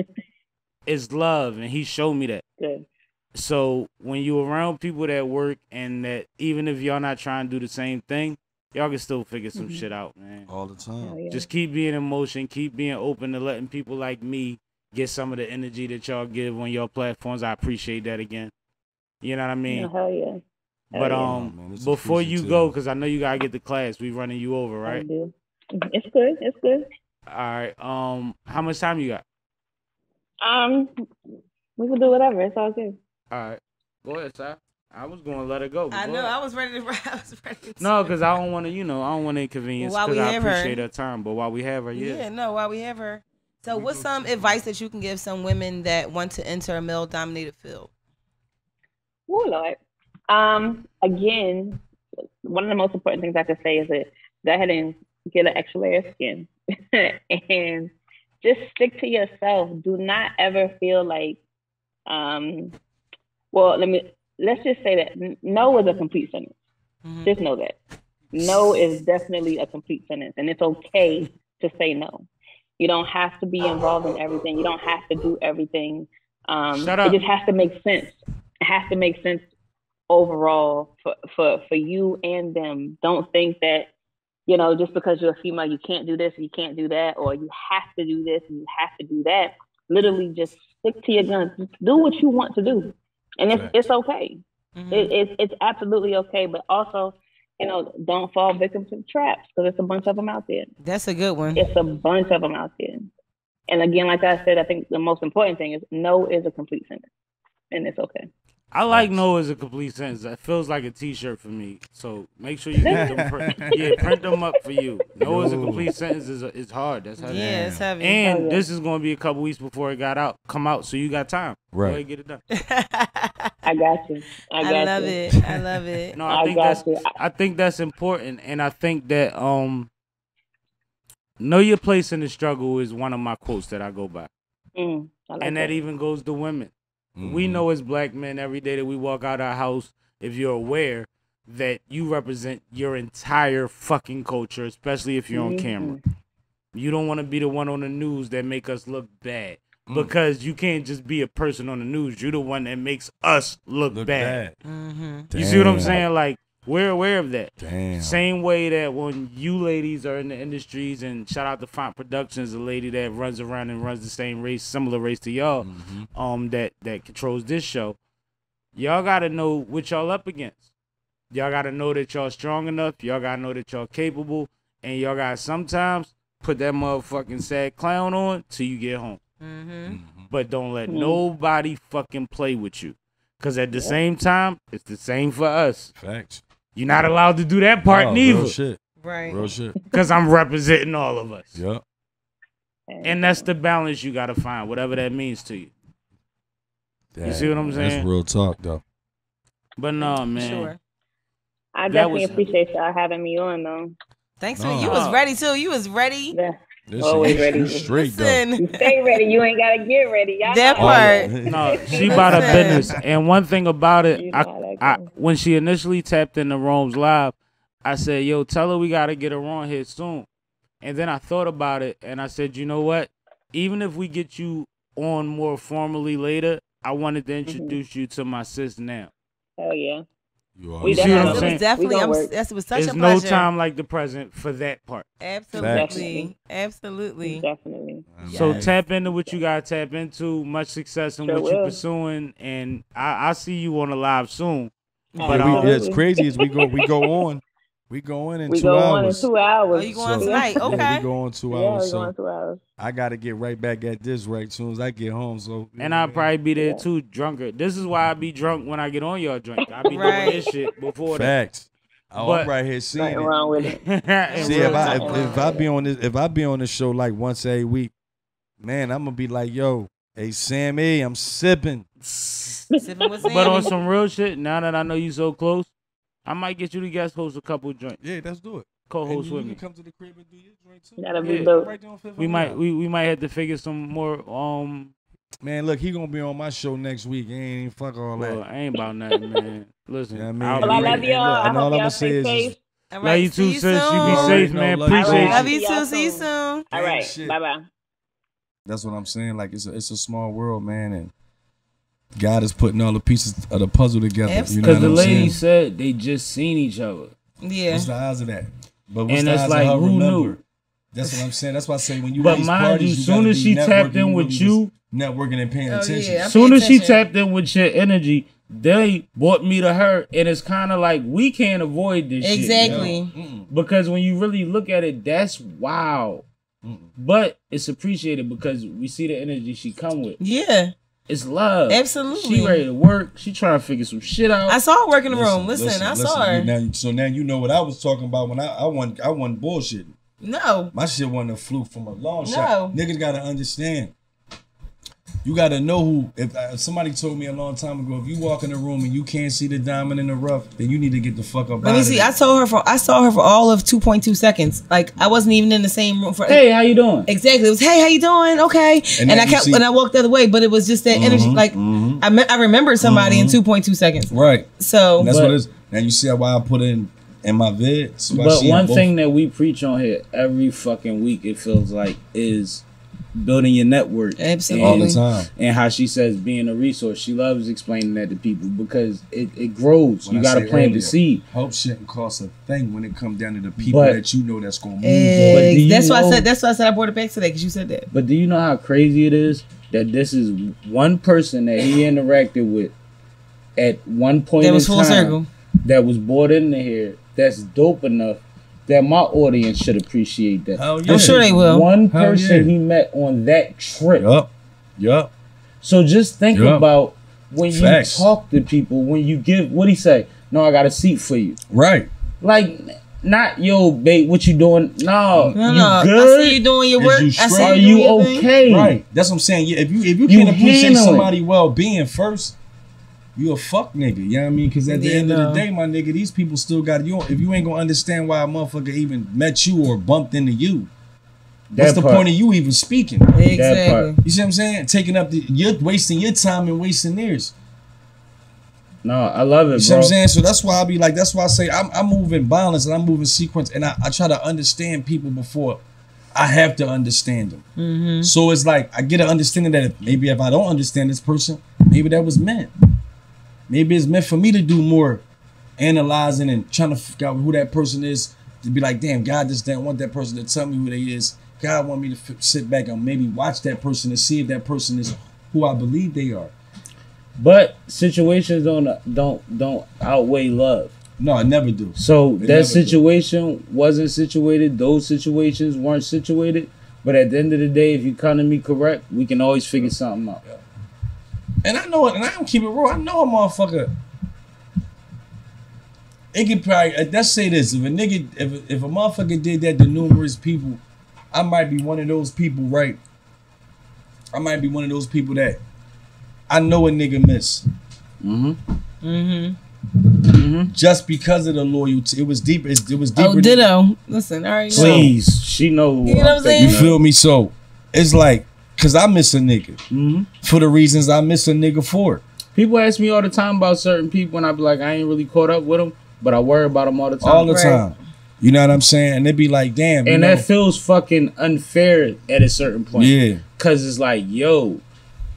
it's love, and he showed me that. Good. So when you around people that work, and that even if y'all not trying to do the same thing, y'all can still figure some shit out, man. All the time. Just keep being in motion, keep being open to letting people like me get some of the energy that y'all give on your platforms. I appreciate that again. You know what I mean? Hell yeah. But before you go, because I know you gotta get to class, we running you over, right? I do. It's good. It's good. All right. How much time you got? We can do whatever. It's all good. All right. Go ahead, sir. I was going to let her go. I know. Ahead. I was ready to. No, because I don't want to. I don't want to inconvenience. Because I appreciate her time. But while we have her, while we have her. So, what's some advice that you can give some women that want to enter a male-dominated field? Oh Lord. Again, one of the most important things I could say is that go ahead and get an extra layer of skin and just stick to yourself. Do not ever feel like, let's just say that no is a complete sentence. Just know that. No is definitely a complete sentence, and it's okay to say no. You don't have to be involved in everything. You don't have to do everything. Shut up. It just has to make sense. It has to make sense overall for you and them. Don't think that you know, just because you're a female, you can't do this, you can't do that, or you have to do this and you have to do that. Literally, just stick to your guns. Just do what you want to do, and it's okay. It's absolutely okay. But also, you know, don't fall victim to traps, because it's a bunch of them out there. That's a good one. It's a bunch of them out there. And again, like I said, I think the most important thing is no is a complete sentence, and it's okay. I like no as a complete sentence. That feels like a T-shirt for me. So make sure you get them. Print them up for you. No as a complete sentence is hard. That's heavy. Yeah, it's heavy. And this is going to be a couple weeks before it come out, so you got time. Right. Go ahead and get it done. I got you. I love it. I love it. No, I think that's important, and I think that know your place in the struggle is one of my quotes that I go by, and that even goes to women. We know as black men every day that we walk out our house, if you're aware that you represent your entire fucking culture, especially if you're on camera. You don't want to be the one on the news that make us look bad, because you can't just be a person on the news. You're the one that makes us look bad. You see what I'm saying? Like, we're aware of that. Damn. Same way that when you ladies are in the industries, and shout out to Font Productions, a lady that runs around and runs the same race, similar race to y'all, that controls this show. Y'all gotta know what y'all up against. Y'all gotta know that y'all strong enough. Y'all gotta know that y'all capable, and y'all gotta sometimes put that motherfucking sad clown on till you get home. But don't let nobody fucking play with you, because at the same time, it's the same for us. Facts. You're not allowed to do that part neither. Real shit. Right. Real shit. Because I'm representing all of us. Yep. And that's the balance you got to find, whatever that means to you. Damn. You see what I'm saying? That's real talk, though. But no, man. Sure. I definitely appreciate y'all having me on, though. Thanks for you was ready too. You was ready. Yeah. Always ready. Straight, Listen. though. You stay ready. You ain't got to get ready. Y'all That know. part. No, she about her business. And one thing about it, You know how that goes. when she initially tapped into Rome's live, I said, yo, tell her we got to get her on here soon. And then I thought about it, and I said, you know what? Even if we get you on more formally later, I wanted to introduce you to my sis now. Hell yeah. You see what I'm saying? Definitely. We gonna work. That was such There's a no pleasure. time like the present for that part. Absolutely. Absolutely. Definitely. So Yes. tap into what you gotta tap into. Much success in Sure what you're will. pursuing, and I see you on the live soon. But It's crazy is we go on. We go in we 2 go hours. on in 2 hours. Oh, you going So- tonight? Yeah, Okay. we go on 2 Yeah, hours. we So going 2 hours. I got to get right back at this right soon as I get home. So And I'll probably be there too, drunker. This is why I be drunk when I get on your drink. I be Right. doing this shit before that. facts. Oh, But- I'm right here seeing Nothing it. wrong with it. And See, real if I talk. if I be on this show like once a week, man, I'm gonna be like, yo, hey Sammie, I'm sipping. Sippin' with But on Sammie. some real shit, now that I know you so close, I might get you to guest host a couple joints. Yeah, let's do it. Co-host And with you me. can come to the crib and do your drink too. That'll be Yeah. dope. Right there on Fifth We Avenue. might have to figure some more Man, look, he gonna be on my show next week. He ain't even fuck all that. well, I ain't about nothing, man. Listen, Yeah, I mean, I'll Well, I be love ready. y'all. Look, I and all hope I'ma y'all say stay is safe. All Love you too, see sis. You be soon. safe, No, man. love you. Appreciate Love you. you See too. y'all See you soon. soon. All Gang right. shit. Bye-bye. That's what I'm saying. Like it's a small world, man, and God is putting all the pieces of the puzzle together. You know Because what the I'm lady saying? said they just seen each other. Yeah. What's the odds of that? But what's And the it's odds like, of her who remember? knew? That's what I'm saying. That's why I say when you But at these mind parties, you, you soon gotta as be she tapped networking, in with really you, networking and paying Oh, attention. yeah. soon as she attention. tapped in with your energy, they brought me to her, and it's kind of like we can't avoid this shit. Exactly. Because when you really look at it, that's wow. But it's appreciated because we see the energy she come with. Yeah. It's love. Absolutely. She ready to work. She trying to figure some shit out. I saw her work in the room. Listen, I saw her. Now you know what I was talking about when I wasn't bullshitting. No. My shit wasn't a fluke from a long No. shot. Niggas gotta understand. You gotta know who. If somebody told me a long time ago, if you walk in the room and you can't see the diamond in the rough, then you need to get the fuck up. Let me see. I saw her for all of 2.2 seconds. Like I wasn't even in the same room for. Hey, how you doing? Exactly. It was, hey, how you doing? Okay. And And then I kept, you see- and I walked the other way, but it was just that energy. Like I remembered somebody in 2.2 seconds. Right. So And that's But- what it is. Now you see why I put in my vid. So I But see one both. thing that we preach on here every fucking week, it feels like, is building your network. Absolutely. All the time. And how she says being a resource. She loves explaining that to people because it grows. What You I got to said plant earlier, the seed. Help shouldn't cost a thing when it comes down to the people But- that you know that's gonna move. But do you That's why I know- said. That's why I said I brought it back today because you said that. But do you know how crazy it is that this is one person that he interacted with at one point That in was full time circle. that was brought into here that's dope enough that my audience should appreciate that. Hell yeah. I'm sure they will. One Hell person yeah. he met on that trip. Yup. So just think Yup. about when Facts. you talk to people, when you give, what'd he say? No, I got a seat for you. Right. Like, not, yo, babe, what you doing? No, No, you no. good? I see you doing your Is work. you I see straight? Are you you doing your thing. okay? Right. That's what I'm saying. Yeah, if you You can't appreciate handle it. somebody's well-being first, you a fuck nigga. You know what I mean? Because at the Yeah, end of no. the day, my nigga, these people still got you. If you ain't gonna understand why a motherfucker even met you or bumped into you, what's That the part. point of you even speaking? Exactly. You see what I'm saying? Taking up you're wasting your time and wasting theirs. No, I love it, You see bro. what I'm saying? So that's why I be like, that's why I say I'm moving balance and I'm moving sequence, and I try to understand people before I have to understand them. Mm-hmm. So it's like I get an understanding that maybe if I don't understand this person, maybe that was meant. Maybe it's meant for me to do more analyzing and trying to figure out who that person is. To be like, damn, God just didn't want that person to tell me who they is. God want me to sit back and maybe watch that person and see if that person is who I believe they are. But situations don't outweigh love. No, I never do. So They never that do. situation wasn't situated. Those situations weren't situated. But at the end of the day, if you come to me correct, we can always figure something out. And I know it, and I don't keep it real. I know a motherfucker. It could probably let's say this: if a nigga, if a motherfucker did that to numerous people, I might be one of those people, right? I might be one of those people that I know a nigga miss. Just because of the loyalty, it was deep. It was deeper. Oh, ditto. Listen, all right. Please, she know. Who You know what I'm saying? You feel me? So it's like, cause I miss a nigga for the reasons I miss a nigga for. People ask me all the time about certain people, and I be like, I ain't really caught up with them, but I worry about them all the time. All the Right. time. You know what I'm saying? And they be like, damn. And you know, that feels fucking unfair at a certain point. yeah. Cause it's like, yo,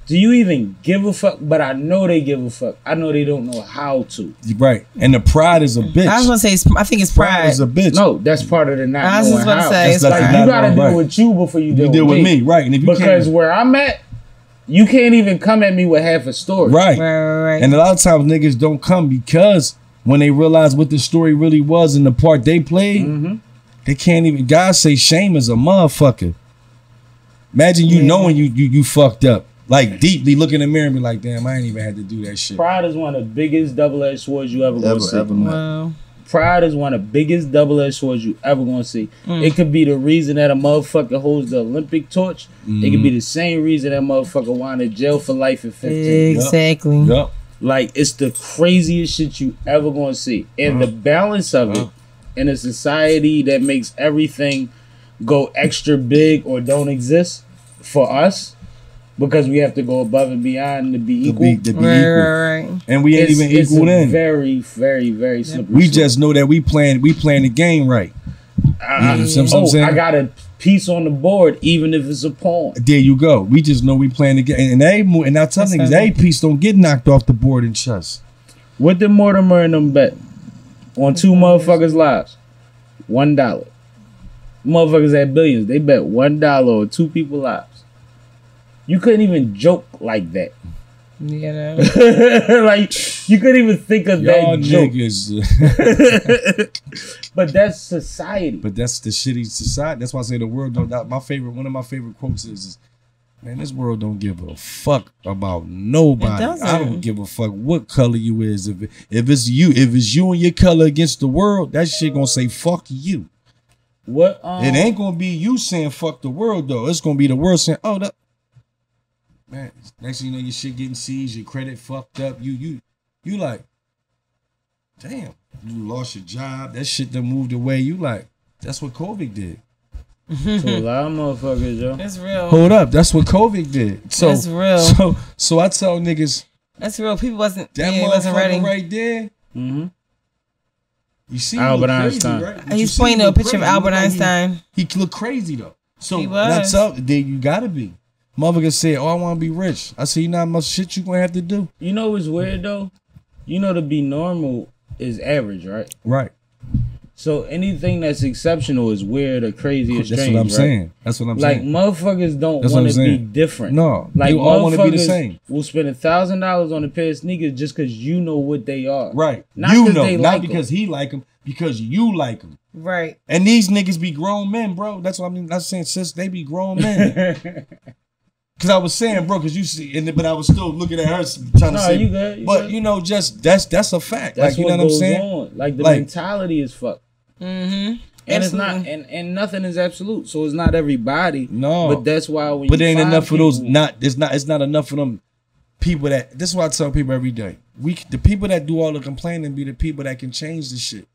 do you even give a fuck? But I know they give a fuck. I know they don't know how to. Right. And the pride is a bitch. I was gonna say, I think it's Pride pride. is a bitch. No, that's part of the not I was knowing just about to how. say, It's it's like pride. you gotta Right. deal with you before you You deal with me. right? And if you Because can't, where I'm at, you can't even come at me with half a story. right. Right. And a lot of times niggas don't come because when they realize what the story really was and the part they played, they can't even. God say shame is a motherfucker. Imagine you knowing you fucked up, like deeply look in the mirror and be like, damn, I ain't even had to do that shit. Pride is one of the biggest double-edged swords you ever gonna see. Wow. Pride is one of the biggest double-edged swords you ever gonna see. It could be the reason that a motherfucker holds the Olympic torch. It could be the same reason that motherfucker wound in jail for life at 15. Exactly. Yup. Like, it's the craziest shit you ever gonna see. And the balance of it in a society that makes everything go extra big or don't exist for us, because we have to go above and beyond to be To equal. be equal. Right. And we ain't even It's equal a then. very, very, very slippery We slope. just know that we playing the game right. You know what I'm Oh, saying? I got a piece on the board, even if it's a pawn. There you go. We just know we playing the game. And I tell niggas, every piece don't get knocked off the board in chess. What did Mortimer and them bet on two motherfuckers' lives? $1. Motherfuckers had billions. They bet $1 on two people's lives. You couldn't even joke like that. You know. Like, you couldn't even think of Y'all that joke. niggas. But that's society. But that's the shitty society. That's why I say the world don't. One of my favorite quotes is, "Man, this world don't give a fuck about nobody. It doesn't. I don't give a fuck what color you is. If it's you and your color against the world, that shit gonna say fuck you. What? It ain't gonna be you saying fuck the world though. It's gonna be the world saying, oh, that man. Next thing you know, your shit getting seized, your credit fucked up. You like, damn. You lost your job. That shit done moved away. You like, that's what COVID did. To a lot of motherfuckers, yo. That's real. Hold up, that's what COVID did. So That's real. So I tell niggas That's real. People wasn't. that Yeah, wasn't ready. motherfucker right there. Mm-hmm. You see, Albert he look crazy, Einstein. right? But you He's see he pointing to a look picture of crazy. Albert He look like Einstein. He look crazy though. So He was. that's up. Then you gotta be. Motherfucker said, "Oh, I want to be rich." I said, "You know how much shit you gonna have to do." You know what's weird though? You know, to be normal is average, right? Right. So anything that's exceptional is weird or crazy or strange. That's what I'm right? saying. That's what I'm Like saying. motherfuckers don't That's what want I'm to be saying. different. No, like you all want to be the motherfuckers same. will spend $1,000 on a pair of sneakers just because you know what they are. Right. Not you 'cause know, they not like because he like them, because you like them. Right. And these niggas be grown men, bro. That's what I mean. I'm saying, sis, they be grown men. Cause I was saying, bro, cause you see, but I was still looking at her trying to say. You good. But you know, just that's a fact. That's like you what know what I'm goes saying. on. Like the Like- mentality is fucked. Mm-hmm. And it's not, and nothing is absolute. So it's not everybody. No. But that's why when But you ain't find enough of those. people- It's not enough of them people that. This is why I tell people every day. The people that do all the complaining be the people that can change the shit.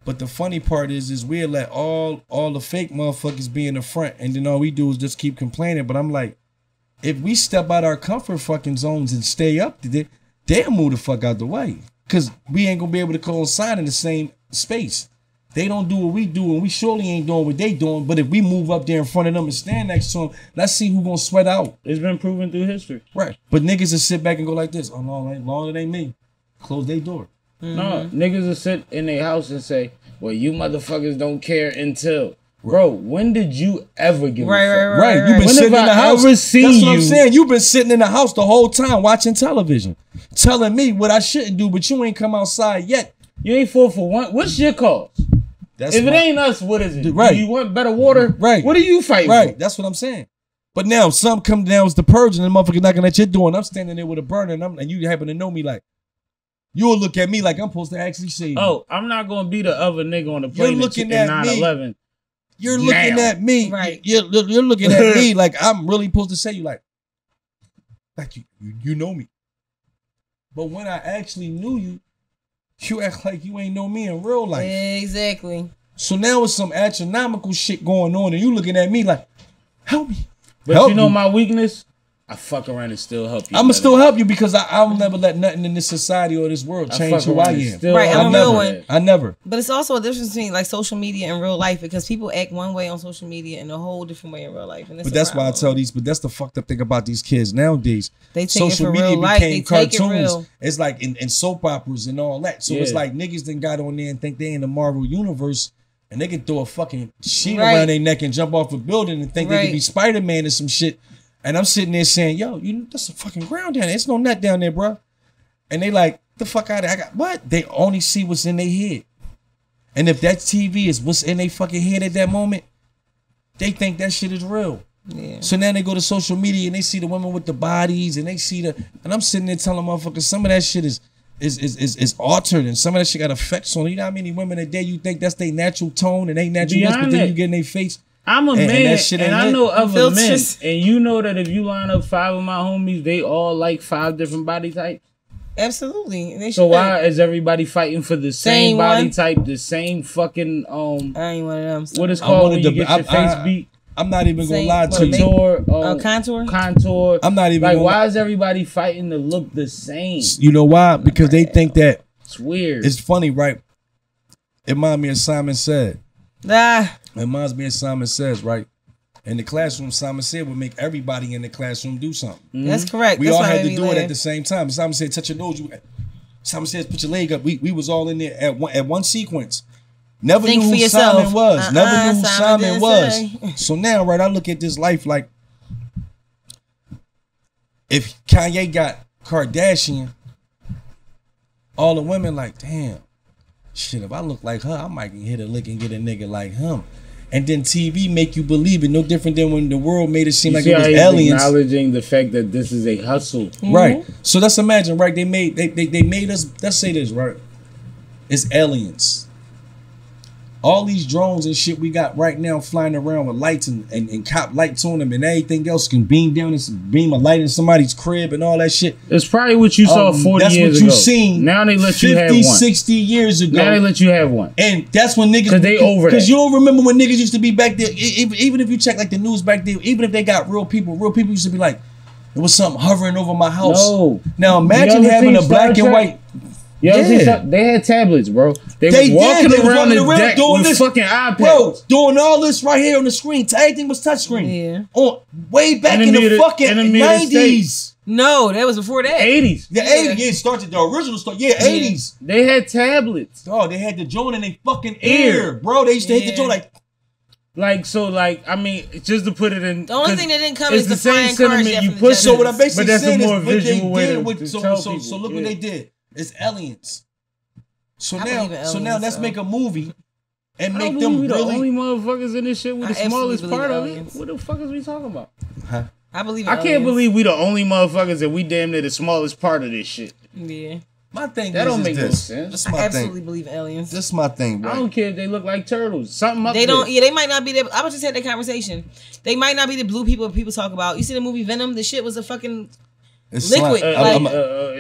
But the funny part is we'll let all the fake motherfuckers be in the front, and then all we do is just keep complaining. But I'm like, if we step out our comfort fucking zones and stay up to it, they'll move the fuck out the way. Cause we ain't gonna be able to coincide in the same space. They don't do what we do, and we surely ain't doing what they doing. But if we move up there in front of them and stand next to them, let's see who gonna sweat out. It's been proven through history. Right. But niggas just sit back and go like this. Oh no, long it ain't me. Close their door. No, niggas will sit in their house and say, well, you motherfuckers don't care until. Bro, when did you ever give a fuck? Right. You've been When sitting have in the I house. ever seen That's what I'm you- saying. You've been sitting in the house the whole time watching television, telling me what I shouldn't do, but you ain't come outside yet. You ain't fought for one. What's your cause? That's If it my- ain't us, what is it? Right. You want better water? Right. What are you fighting Right. for? That's what I'm saying. But now some come down as the purge and the motherfucker knocking at your door, and I'm standing there with a burner, and you happen to know me like, you'll look at me like I'm supposed to actually say, Oh, I'm not gonna be the other nigga on the You're plane looking in at me. 9/11. you're looking now. at me. Right. You're looking at me like I'm really supposed to say you like you know me. But when I actually knew you, you act like you ain't know me in real life. Exactly. So now it's some astronomical shit going on, and you looking at me like, help me. But Help you know me. my weakness? I fuck around and still help you. I'ma brother. still help you because I'll never let nothing in this society or this world I change fuck who I around and am. still Right, help I'm you, a real brother. one. I never. But it's also a difference between like social media and real life because people act one way on social media and a whole different way in real life. And But that's why I tell these. But that's the fucked up thing about these kids nowadays. They take Social it for media real life. They became take it cartoons. real. It's like in soap operas and all that. So it's Yeah. like niggas then got on there and think they in the Marvel universe, and they can throw a fucking sheet Right. around their neck and jump off a building and think they Right. can be Spider-Man or some shit. And I'm sitting there saying, yo, that's a fucking ground down there. It's no net down there, bro. And they like, the fuck out of there. I got what? They only see what's in their head. And if that TV is what's in their fucking head at that moment, they think that shit is real. Yeah. So now they go to social media and they see the women with the bodies and they see and I'm sitting there telling motherfuckers some of that shit is altered and some of that shit got effects on it. You know how many women a day you think that's their natural tone and they natural this, but Beyond then that. you get in their face. I'm a And man, that shit and ain't I it. know other Filters. men, and you know that if you line up 5 of my homies, they all like 5 different body types. Absolutely. They So should. why is everybody fighting for the same Same body one? type, the same fucking I ain't one of them. what is I called wanted when you to- get your face beat? I'm not even gonna Same- lie what, to you. make- Contour, contour? contour. I'm not even like. gonna- Why is everybody fighting to look the same? You know why? Because they think that It's weird. it's funny, right? It reminds me of Simon Said. Ah, It reminds me of Simon Says, right? In the classroom, Simon Said would make everybody in the classroom do something. that's correct. We That's all why had made to me do it laugh. at the same time. Simon said, touch your nose. Simon says, put your leg up. We was all in there at one sequence. Never Think knew for who yourself. Simon was. Never knew who Simon Simon didn't was. say. So now, right, I look at this life like if Kanye got Kardashian, all the women like, damn, shit, if I look like her, I might hit a lick and get a nigga like him. And then TV make you believe it, no different than when the world made it seem You like see it was how he's aliens. acknowledging the fact that this is a hustle. Right. So let's imagine, right? They made us. Let's say this, right? It's aliens. All these drones and shit we got right now flying around with lights and cop lights on them and everything else can beam down and beam a light in somebody's crib and all that shit. It's probably what you saw 40 that's years what you ago. seen Now they let 50, you have one. 60 years ago. Now they let you have one. And that's when niggas, 'Cause they over that. Because you don't remember when niggas used to be back there. Even if you check like the news back there, even if they got real people used to be like, there was something hovering over my house. No. Now You imagine ever having seen a black Star and Trek? white. You ever see some, they had tablets, bro. They was walking around the deck doing with this fucking iPads. Bro, doing all this right here on the screen. Everything was touchscreen. Yeah. On way back in the fucking 90s. No, that was before that. 80s. The 80s. Yeah, it started the original start. Yeah, 80s. They had tablets. Oh, they had the joint in their fucking ear, bro. They used to hit the joint like, I mean, just to put it in. The only thing that didn't come is is the the same flying cars. sentiment you push. So what I'm basically but that's saying a is more what they visual way did with to tell so people. look what they did. It's aliens. So I believe in aliens, now let's make a movie and I make don't them believe we the really. only motherfuckers in this shit with the I absolutely smallest believe part in of it. aliens. What the fuck is we talking about? Huh? I believe. I can't believe we the only motherfuckers that we damn near the smallest part of this shit. Yeah. My thing That don't make no this. sense. This is I my absolutely thing. believe in aliens. This is my thing, I right? don't care if they look like turtles. Something up They there. don't. Yeah, they might not be there. I was just had that conversation. They might not be the blue people people talk about. You see the movie Venom? The shit was a fucking It's liquid,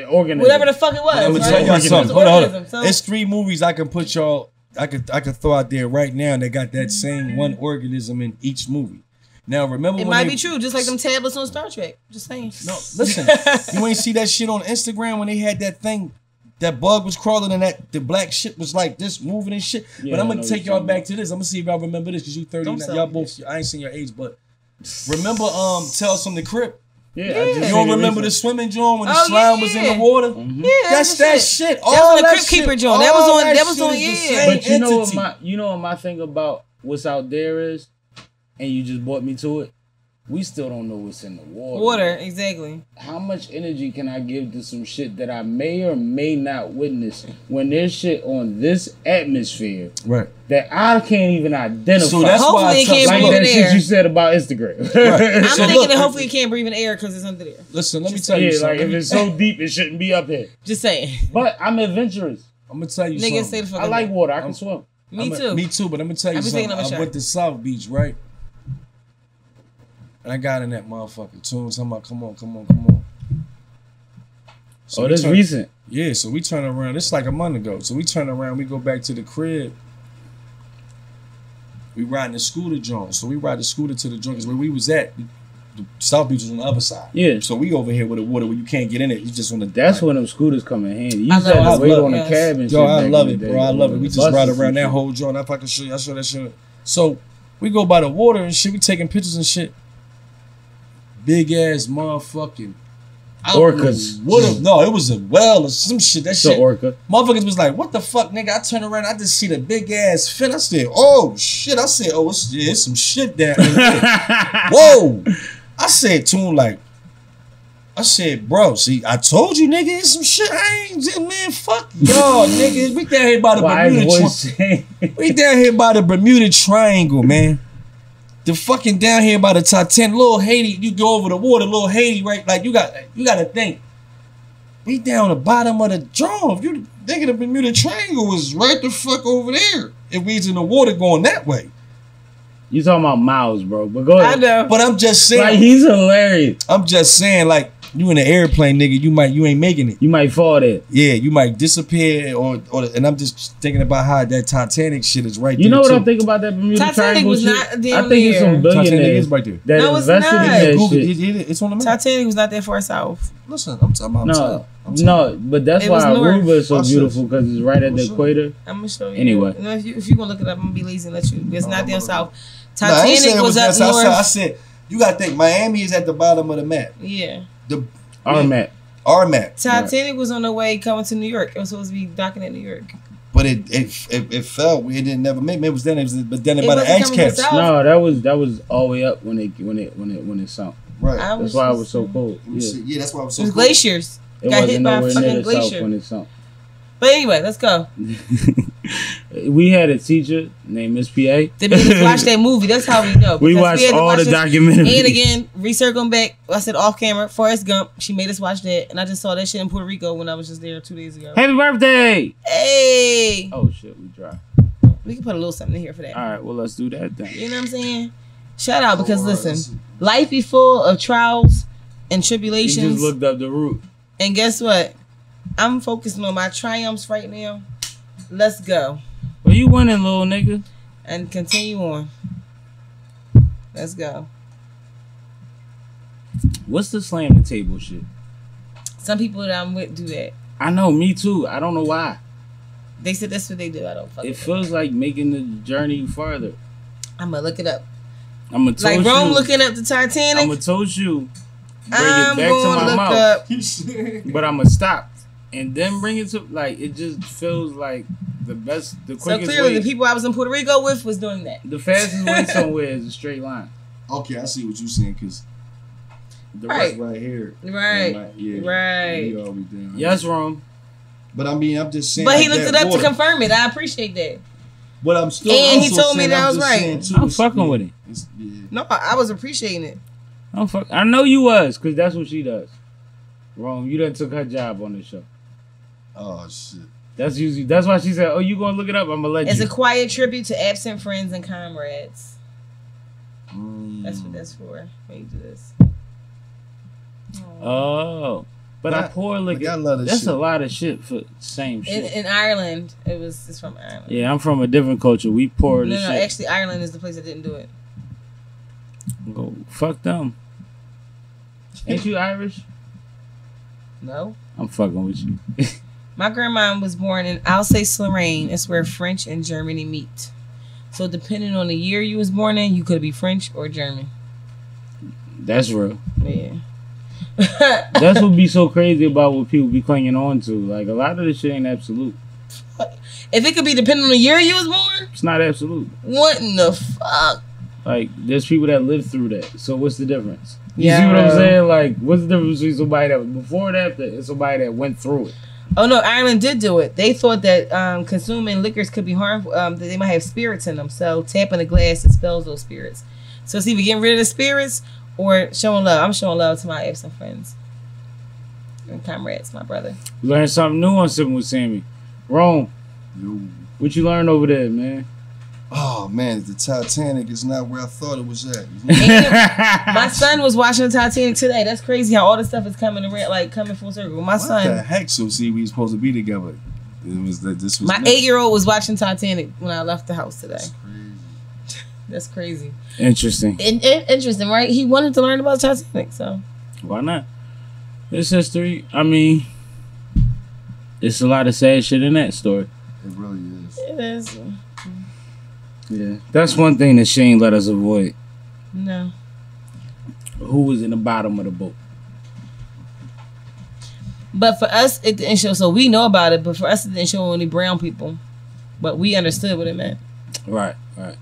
organism. whatever the fuck it was. I'm gonna right? tell y'all It was something. an Hold on. organism, so- It's 3 movies I can put y'all. I could throw out there right now. And they got that same one organism in each movie. Now remember, It when might they, be true, just like them tablets on Star Trek. Just saying. No, listen. You ain't see that shit on Instagram when they had that thing. That bug was crawling and the black shit was like this moving and shit. Yeah, but I'm I gonna know take what you're y'all back to this. I'm gonna see if y'all remember this because you 30 now. Y'all both. I ain't seen your age, but remember Tales from the Crypt. Yeah, You don't remember the swimming joint when the Oh, slime was in yeah. the water? Mm-hmm. Yeah, That's that shit. All That was on the that Crypt Keeper shit- joint. That was all on. That was shit on. is the Yeah. same But you know entity. what my thing about what's out there is, and you just brought me to it. We still don't know what's in the water. Water, exactly. How much energy can I give to some shit that I may or may not witness when there's shit on this atmosphere Right. that I can't even identify? So that's why Hopefully I it tell can't like breathe that in shit air. you said about Instagram. Right. I'm So thinking look- that hopefully it can't breathe in air because it's under there. Listen, let me tell you Yeah, something. like if it's so deep, it shouldn't be up here. Just saying. But I'm adventurous. I'm gonna tell you Niggas something. say the fuck. I like water. I can swim. Me too. Me too, but I'm gonna tell you I be thinking something. of a I shot. went to South Beach, right? And I got in that motherfucking tune. Talking about, come on. So Oh, we that's turn- recent. Yeah, so we turn around. It's like a month ago. So we turn around. We go back to the crib. We riding the scooter joint. So we ride the scooter to the joint because where we was at, the South Beach was on the other side. Yeah. So we over here with the water where you can't get in it. You just on the. That's like, when them scooters come in handy. You I know, said I to wait love on it. the cab and shit. Yo, I back love in it, the bro. day, I love it. We just Buses ride and around that shit. whole joint. If I can show you, I show that shit. So we go by the water and shit. We taking pictures and shit. Big ass motherfucking Orcas. No, it was a well or some shit. That It's a shit. orca. Motherfuckers was like, what the fuck, nigga? I turned around, I just see the big ass fin. I said, oh shit. I said, oh, it's some shit down there. Whoa. I said to him, like, I said, bro, see, I told you, nigga, it's some shit. I ain't, man, fuck y'all, nigga. We down here by the Why Bermuda is Triangle. saying? We down here by the Bermuda Triangle, man. The fucking down here by the Titanic, little Haiti. You go over the water, little Haiti, right? Like you got to think. We down the bottom of the drum. You nigga, the Bermuda Triangle was right the fuck over there. If we was in the water going that way. You talking about Miles, bro? But go I ahead. know. But I'm just saying. Like he's hilarious. I'm just saying, like you in an airplane, nigga. You ain't making it. You might fall there. Yeah, you might disappear, and I'm just thinking about how that Titanic shit is right there. You know what too. I'm thinking about that Bermuda Titanic Triangle was shit? not damn I think it's some near. Titanic billionaires is right there. that No, it's invested not. in Yeah, that Google shit. it's on the map. Titanic was not that far south. Listen, I'm talking about. No, but that's It was why north. Aruba is so Watch beautiful because it's right at the What's up? equator. I'm gonna show you. Anyway. No, if you gonna look it up, I'm gonna be lazy and let you. It's not down south. Nah, I ain't saying Titanic it was up that south. north. I said you gotta think Miami is at the bottom of the map. Yeah. Our map. Our map. Titanic was on the way coming to New York. It was supposed to be docking at New York. But it fell. It didn't never make. It was then. But then It by the wasn't X coming from caps. south. No, that was all the way up when it sunk. Right. That's why it was so cold. Yeah. Yeah, that's why it was so It was cool. glaciers. It Got wasn't hit by a nowhere fucking near the south glacier. when it sunk. But anyway, let's go. We had a teacher named Miss PA. They made us watch that movie. That's how we know. We Because watched had to all watch the this. documentaries. And again, recircling back, I said off camera, Forrest Gump. She made us watch that. And I just saw that shit in Puerto Rico when I was just there 2 days ago. Happy birthday! Hey! Oh shit, we dry. We can put a little something in here for that. All right, well let's do that then. You know what I'm saying? Shout out because listen, life be full of trials and You tribulations. just looked up the root. And guess what? I'm focusing on my triumphs right now. Let's go. Well, you winning, little nigga. And continue on. Let's go. What's the slam the table shit? Some people that I'm with do that. I know, me too. I don't know why. They said that's what they do. I don't fucking It feels like making the journey farther. I'm gonna look it up. I'm gonna toast Like Rome you. looking up the Titanic. I'm gonna toast you. Bring I'm it back to gonna my look mouth. up. But I'm gonna stop and then bring it to like it just feels like the best, the So quickest clearly, way. the people I was in Puerto Rico with was doing that. The fastest way somewhere is a straight line. Okay, I see what you're saying, because the Right. right here. Right. Right. We always down. Yes, Rome. But I mean, I'm just saying. But he like looked that it up water. to confirm it. I appreciate that. But I'm still. And he also told me saying, that I I'm was just right. saying, too, I'm it's- fucking with it. Yeah. No, I was appreciating it. I know you was, cause that's what she does. Rome, you done took her job on the show. Oh shit. That's why she said, "Oh, you gonna look it up? I'm gonna let It's you." a quiet tribute to absent friends and comrades. Mm. That's what that's for. When you do this. Oh, but I pour liquor. I love this That's shit. a lot of shit for same shit. In Ireland, it's from Ireland. Yeah, I'm from a different culture. We pour the No, shit. actually, Ireland is the place that didn't do it. Go fuck them. Ain't you Irish? No. I'm fucking with you. My grandma was born in Alsace-Lorraine. It's where French and Germany meet. So depending on the year you was born in, you could be French or German. That's real. Yeah. That's what be so crazy about what people be clinging on to. Like a lot of this shit ain't absolute. If it could be depending on the year you was born, It's not absolute. what in the fuck? Like there's people that live through that. So what's the difference? You Yeah, see what I'm bro. saying? Like what's the difference between somebody that was before and after and somebody that went through it? Oh no, Ireland did do it. They thought that consuming liquors could be harmful. That they might have spirits in them. So tapping a glass expels those spirits. So it's either getting rid of the spirits or showing love. I'm showing love to my absent friends and comrades, my brother. Learn something new on Sippin' with Sammie. Rome, Yo. what you learned over there, man? Oh man, the Titanic is not where I thought it was at. My son was watching the Titanic today. That's crazy how all this stuff is coming around, like coming full circle. My What the son, heck? So see, we supposed to be together. It was that. This was my meant. 8-year-old was watching Titanic when I left the house today. That's crazy. That's crazy. Interesting. Interesting, right? He wanted to learn about Titanic, so. Why not? It's history. I mean, it's a lot of sad shit in that story. It really is. It is. Yeah. That's one thing that Shane let us avoid. No. Who was in the bottom of the boat? But for us, it didn't show. So we know about it, but for us, it didn't show any brown people. But we understood what it meant. Right. All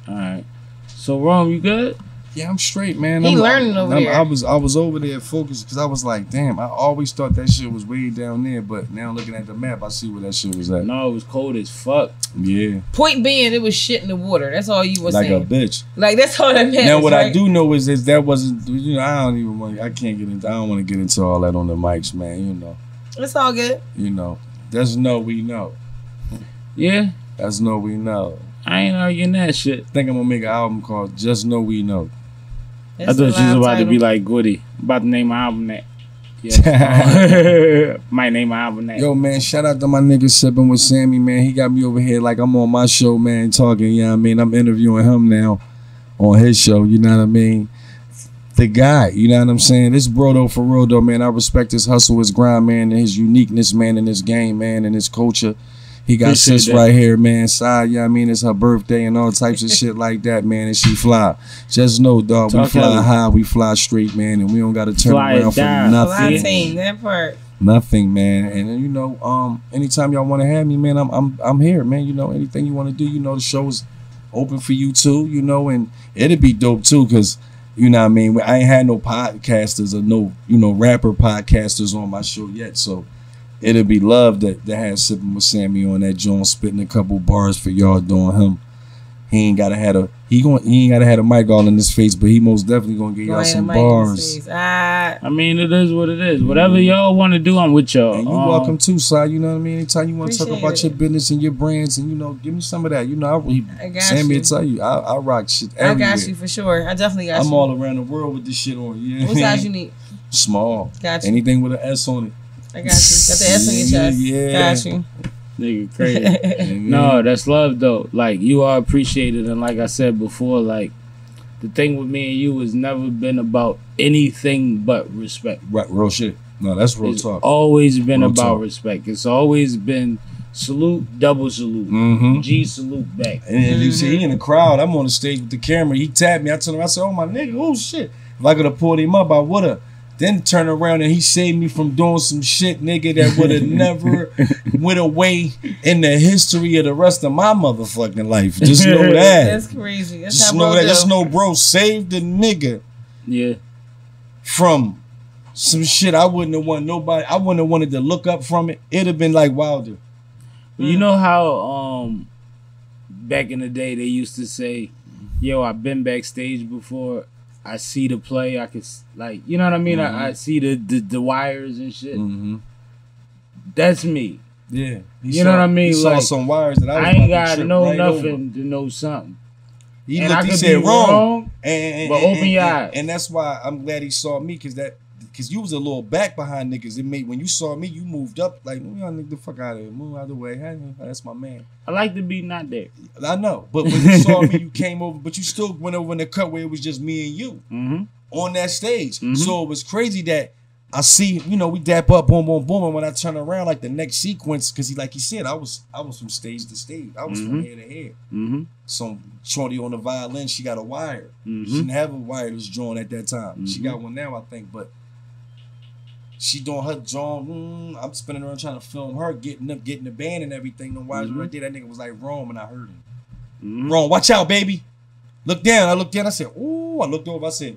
right. So, Rome, you good? Yeah, I'm straight, man. He learning over there. I was over there focused because I was like, damn, I always thought that shit was way down there, but now looking at the map, I see where that shit was at. No, it was cold as fuck. Yeah, Point being, it was shit in the water. That's all you were like saying. a bitch. Like, that's all that matters. Now what right? I do know is that wasn't, I don't even want, I can't get into, I don't want to get into all that on the mics, man. It's all good. That's no we know. Yeah, That's no we know. I ain't arguing that shit. I think I'm gonna make an album called Just Know We Know. I thought she was about to be like Goody. About to name my album that. Yeah. Might name my album that. Yo, man, shout out to my nigga Sippin' with Sammie, man. He got me over here like I'm on my show, man, talking, you know what I mean? I'm interviewing him now on his show, you know what I mean? The guy, you know what I'm saying? This bro, though, for real, though, man, I respect his hustle, his grind, man, and his uniqueness, man, in this game, man, and his culture. He got Appreciate sis that. right here, man. Side, you know what I mean? It's her birthday and all types of shit like that, man, and she fly. Just know, dog, we Talk fly heavy. high, we fly straight, man, and we don't got to turn Fly it around for down. nothing. Team, that part. Nothing, man. And anytime y'all want to have me, man, I'm here, man. Anything you want to do, the show is open for you too, and it'd be dope too, cause you know what I mean. I ain't had no podcasters or no rapper podcasters on my show yet, so it'd be love to have Sippin' with Sammie on that joint, spitting a couple bars for y'all doing him. He ain't gotta have a mic all in his face, but he most definitely gonna get y'all some bars. I mean, it is what it is. Whatever y'all want to do, I'm with y'all. And you welcome too, Si. You know what I mean? Anytime you want to talk Appreciate about your it. business and your brands, and give me some of that. I got Sammie you. will tell you, I rock shit I everywhere. got you for sure. I definitely got you. I'm all around the world with this shit on. You know What size you need? Small. Got you. Anything with an S on it. I got you. Got the S on your chest. Yeah. Got you. Nigga crazy. No, that's love though. Like, you are appreciated, and like I said before, like, the thing with me and you has never been about anything but respect. Right, real shit. No, that's real It's talk. always been Real about talk. respect. It's always been salute, double salute, Mm-hmm. G salute back. And then you see he in the crowd. I'm on the stage with the camera. He tapped me. I told him, I said, "Oh my nigga, oh shit! If I could have pulled him up, I would have." Then turn around and he saved me from doing some shit, nigga, that would have never went away in the history of the rest of my motherfucking life. Just know that. That's crazy. That's Just how know bro that. do. Just know, bro, saved the nigga Yeah. from some shit I wouldn't have wanted nobody. I wouldn't have wanted to look up from it. It'd have been like Wilder. You know how back in the day they used to say, "Yo, I've been backstage before. I see the play. I can like, you know what I mean. I see the wires and shit. Mm-hmm. That's me. Yeah, You know what I mean? He saw Like, some wires that I was I about ain't to got trip no right nothing over. to know something. He And looked. I He could said be wrong. but open your eyes. And that's why I'm glad he saw me, because you was a little back behind niggas. It made when you saw me, you moved up like, y'all nigga the fuck out of here, move out of the way. Hey, that's my man. I like to be not there. I know, but when you saw me, you came over, but you still went over in the cut where it was just me and you Mm-hmm. on that stage. Mhm. So it was crazy that I see, we dap up, boom, boom, boom, and when I turn around, like the next sequence, because like he said, I was from stage to stage. I was from head to head. Mm-hmm. Some shorty on the violin, she got a wire. Mhm. She didn't have a wireless drone at that time. She Mhm. got one now, I think, but she doing her drone. I'm spinning around trying to film her, getting the band and everything. The wires right there. That nigga was like, Rome, and I heard him. Mm-hmm. Rome, watch out, baby. Look down. I looked down. I said, ooh. I looked over. I said,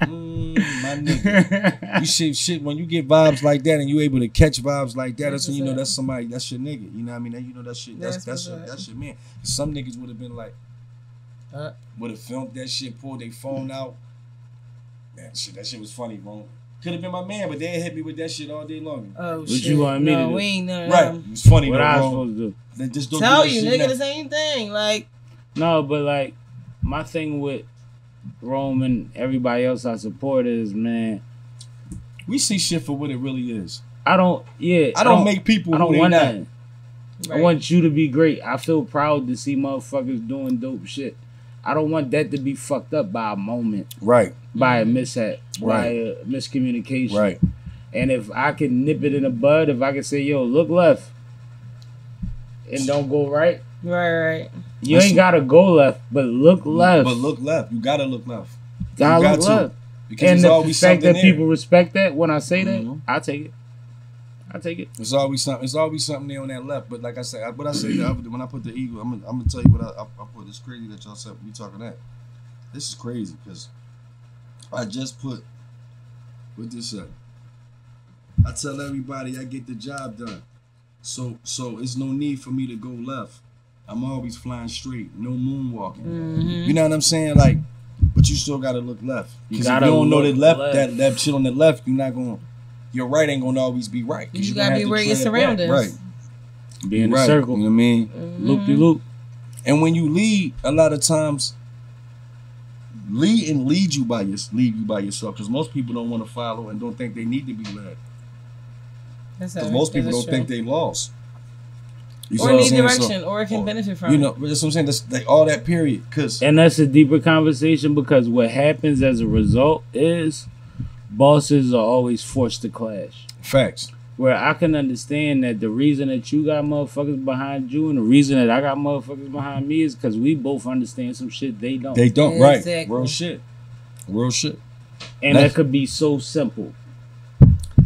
my nigga. You shit when you get vibes like that and you able to catch vibes like that, that's when you know that's somebody, that's your nigga. You know what I mean? You know that shit. That's your man. Some niggas would have been like, would have filmed that shit, pulled their phone out. Man, shit, that shit was funny, bro. Could have been my man, but they hit me with that shit all day long. Oh What shit! you want me to do? We ain't none of Right, them. it was funny. What though, I bro. supposed to do? They just don't Tell do that you, shit nigga, now. the same thing. Like, No, but like my thing with Rome and everybody else I support is, man, We see shit for what it really is. I don't make people I don't who they want not. nothing. I want you to be great. I feel proud to see motherfuckers doing dope shit. I don't want that to be fucked up by a moment, Right, by a mishap, by Right. a miscommunication. right. And if I can nip it in the bud, if I can say, yo, look left and don't go right, right. you ain't gotta go left, but look left. But look left. You gotta look left. Gotta you look got to. left. Because And there's the always fact something that there. people respect that when I say that, Mhm. I take it. I take it. There's always something. There's always something there on that left. But like I said, what I say the other day, when I put the eagle, I'm gonna tell you what I put. It's crazy that y'all said we talking that. This is crazy because I just put this up. I tell everybody I get the job done. So it's no need for me to go left. I'm always flying straight, no moonwalking. You know what I'm saying? Like, but you still gotta look left. Because if you don't know the left, that shit on the left, you're not gonna. Your right ain't gonna always be right. You gotta be where your tread back. surroundings. Right. Be in a Right. circle. You know what I mean? Loop de loop. And when you lead, a lot of times, lead you by yourself. Because most people don't want to follow and don't think they need to be led. Because most people don't think they lost. You see or what I'm need saying? direction, or can benefit from. You know, that's what I'm saying. That's like all that period. Because And that's a deeper conversation because what happens as a result is bosses are always forced to clash. facts. Where I can understand that the reason that you got motherfuckers behind you and the reason that I got motherfuckers behind me is because we both understand some shit they don't. They don't. Exactly. Right. Real shit. Real shit. And that could be so simple.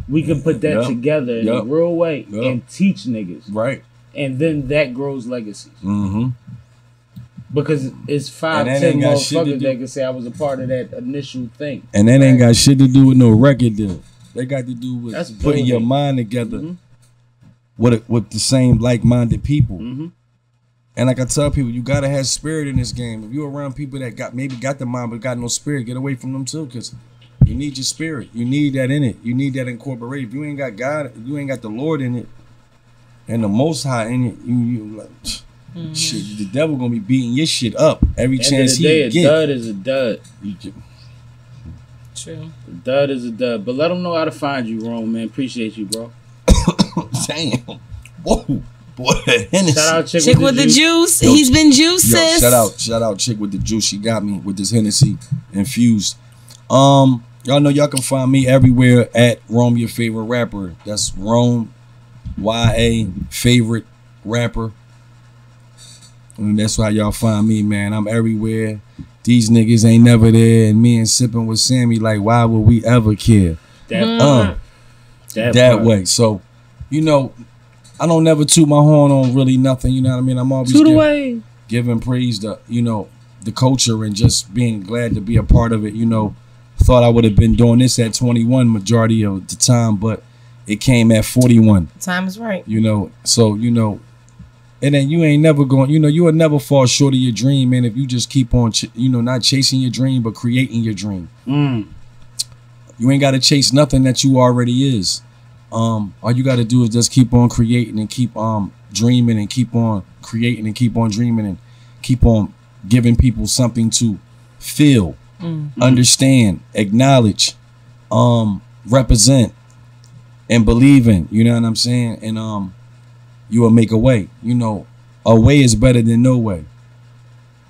We can put that Yep. together in a Yep. real way Yep. and teach niggas. Right. And then that grows legacies. Mm-hmm. Because it's 5, And that 10 ain't got shit to motherfuckers do- that can say I was a part of that initial thing. And that ain't got shit to do with no record deal. They got to do with That's putting your building. mind together Mhm. with the same like-minded people. Mm-hmm. And like I tell people, you gotta have spirit in this game. If you're around people that got the mind but got no spirit, get away from them too, because you need your spirit. You need that in it. You need that incorporated. If you ain't got God, if you ain't got the Lord in it, and the Most High in it, you like shit. The devil gonna be beating your shit up every End of chance the day, a he dud is a dud. get. True. A dud is a dud. But let them know how to find you, Rome, man. Appreciate you, bro. Damn. Whoa. Boy, Hennessy. Shout out Chick with the juice. Yo, He's been juiced, Yo, sis. shout out Chick with the juice. She got me with this Hennessy infused. Y'all know y'all can find me everywhere at Rome Your Favorite Rapper. That's Rome, YA Favorite Rapper. And that's how y'all find me, man. I'm everywhere. These niggas ain't never there, and me and SippinWitSammie, like, why would we ever care? That way. So, you know, I don't never toot my horn on really nothing. You know what I mean? I'm always giving praise to, you know, the culture and just being glad to be a part of it. You know, thought I would have been doing this at 21 majority of the time, but it came at 41. Time is right. You know, so, you know, and then you ain't never going, you know, you will never fall short of your dream, man, if you just keep on, you know, not chasing your dream, but creating your dream. You ain't got to chase nothing that you already is. All you got to do is just keep on creating and keep dreaming and keep on creating and keep on dreaming and keep on giving people something to feel, understand, acknowledge, represent, and believe in. You know what I'm saying? And you will make a way. You know, a way is better than no way.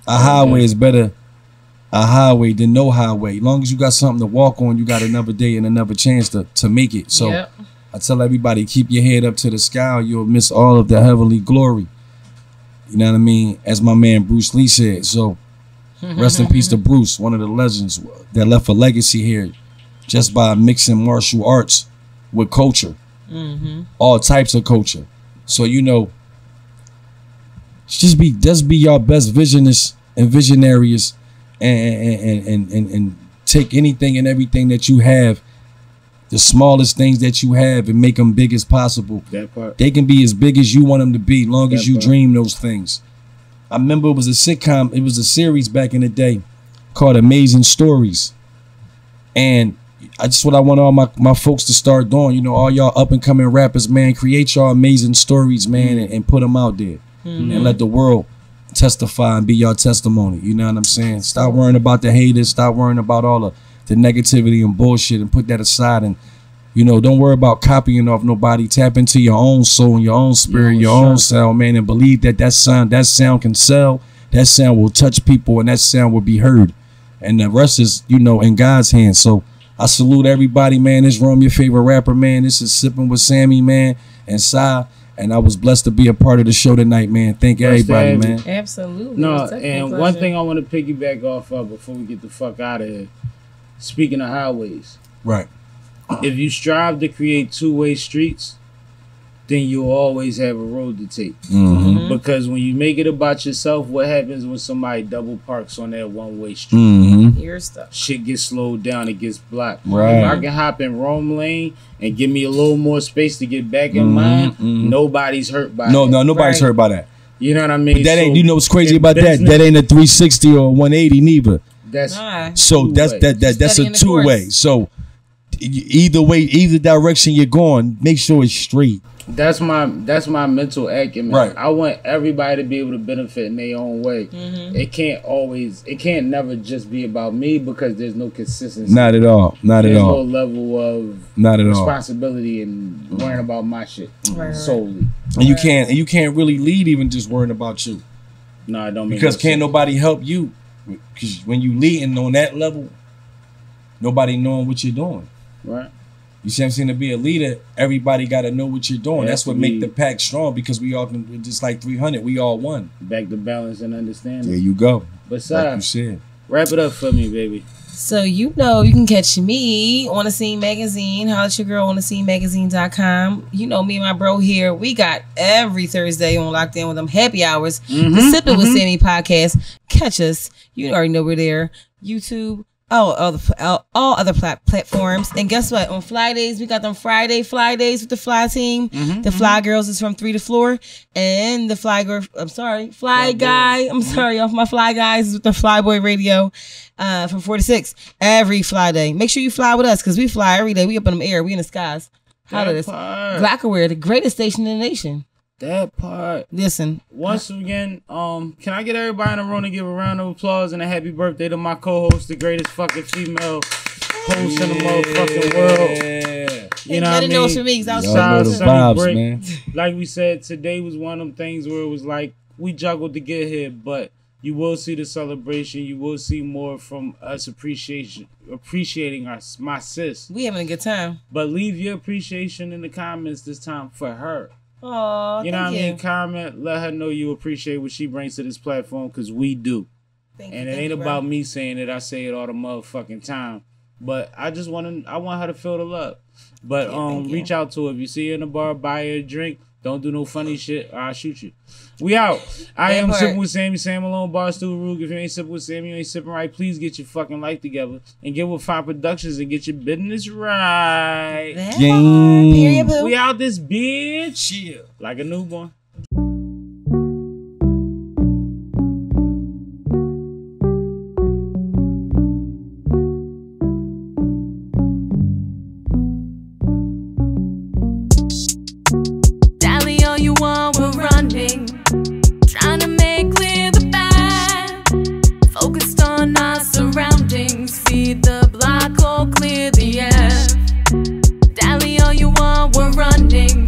A highway is better a highway than no highway. As long as you got something to walk on, you got another day and another chance to make it. So I tell everybody, keep your head up to the sky, or you'll miss all of the heavenly glory. You know what I mean? As my man Bruce Lee said. So rest in peace to Bruce, one of the legends that left a legacy here just by mixing martial arts with culture. All types of culture. So, you know, just be your best visionists and visionaries, and take anything and everything that you have, the smallest things that you have, and make them big as possible. That part. They can be as big as you want them to be, long as you dream those things. I remember it was a sitcom, it was a series back in the day called Amazing Stories. And that's what I want all my folks to start doing. You know, all y'all up and coming rappers, man, create y'all amazing stories, man, and put them out there. And let the world testify and be your testimony. You know what I'm saying? Stop worrying about the haters. Stop worrying about all the negativity and bullshit, and put that aside. And, you know, don't worry about copying off nobody. Tap into your own soul and your own spirit, your own sound, man, and believe that sound can sell. That sound will touch people, and that sound will be heard. And the rest is, you know, in God's hands. So I salute everybody, man. This is Rome, your favorite rapper, man. This is SippinWitSammie, man, and Sai. And I was blessed to be a part of the show tonight, man. Thank everybody, man. Absolutely. No, and one thing I want to piggyback off of before we get the fuck out of here. Speaking of highways. Right. If you strive to create two-way streets, then you'll always have a road to take. Because when you make it about yourself, what happens when somebody double parks on that one-way street? You're stuck. Shit gets slowed down, it gets blocked. Right. If I can hop in Rome Lane and give me a little more space to get back in mine, nobody's hurt by that. No, nobody's hurt by that. You know what I mean? But that ain't, you know what's crazy about that? That ain't a 360 or 180 neither. That's that's a two-way. So either way, either direction you're going, make sure it's straight. That's my mental acumen. Right. I want everybody to be able to benefit in their own way. It can't never just be about me, because there's no consistency. Not at all. Not at all. There's no level of responsibility and worrying about my shit solely. And you can't really lead even just worrying about you. No, I don't. Because can't nobody help you. Because when you leading on that level, nobody knowing what you're doing. Right. You see what I'm saying? To be a leader, everybody got to know what you're doing. That's what make the pack strong, because we all can, just like 300, we all one. Back to balance and understanding. There you go. But like you said, wrap it up for me, baby. So, you know, you can catch me on the Scene Magazine. Holla at your girl on the scenemagazine.com. You know, me and my bro here, we got every Thursday on Lockdown with them happy hours. The SippinWitSammie podcast. Catch us. You already know we're there. YouTube. all other platforms. And guess what? On Fly Days, we got them Fly Days with the Fly team. The Fly Girls is from 3 to 4. And the Fly Guy, off my Fly Guys is with the Fly Boy Radio from 4 to 6 every Fly Day. Make sure you fly with us because we fly every day. We up in the air. We in the skies. Holla this. Glockerware, the greatest station in the nation. That part. Listen. Once again, can I get everybody in the room to give a round of applause and a happy birthday to my co-host, the greatest fucking female host in the motherfucking world. You know what I mean? For me, I was vibes, man. Like we said, today was one of them things where it was like we juggled to get here, but You will see the celebration. You will see more from us appreciating my sis. We having a good time. But leave your appreciation in the comments this time for her. Oh, you know what I mean? Comment, let her know you appreciate what she brings to this platform, because we do. Thank and you, it ain't about me saying it. I say it all the motherfucking time. But I want her to feel the love. But reach out to her. If you see her in the bar, buy her a drink. Don't do no funny shit or I'll shoot you. We out. I am Sippin' with Sammie, Sam Malone, Barstool, Rook. If you ain't sipping with Sammie, you ain't sipping right. Please get your fucking life together and get with Fine Productions and get your business right. Period, boo. We out this bitch. Chill. Like a newborn. Trying to make clear the bad. Focused on our surroundings. Feed the block or clear the air. Dally all you want, we're running.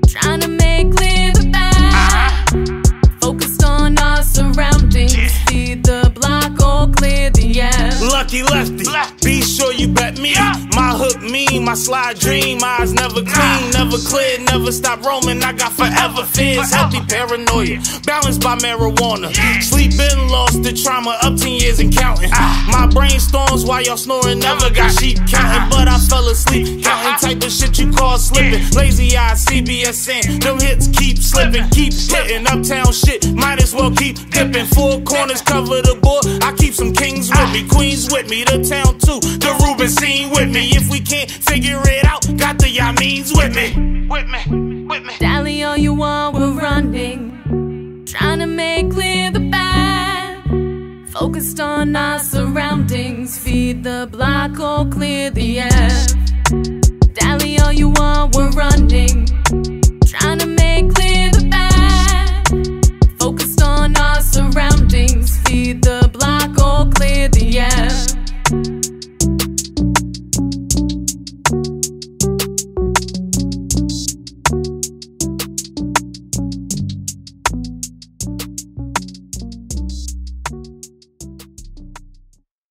Trying to make clear the bad. Focused on our surroundings. Feed the block or clear the air. Lucky lefty, be sure you bet me. My hook mean, my slide dream. Eyes never clean, never clear, never stop roaming. I got forever fears, healthy paranoia, balanced by marijuana. Sleep been lost to trauma, up 10 years and counting. My brain storms while y'all snoring, never got sheep counting. But I fell asleep, counting type of shit you call slipping. Lazy eye, CBSN, them hits keep slipping, keep hitting. Uptown shit, might as well keep dipping. Four corners cover the board, I keep some kings with me, queens with me, the town too, the Ruben scene with me. If we can't figure it out, got the Yamins with me. With me. Dally all you want, we're running. Trying to make clear the bad. Focused on our surroundings. Feed the block or clear the air. Dally all you want, we're running. Trying to make clear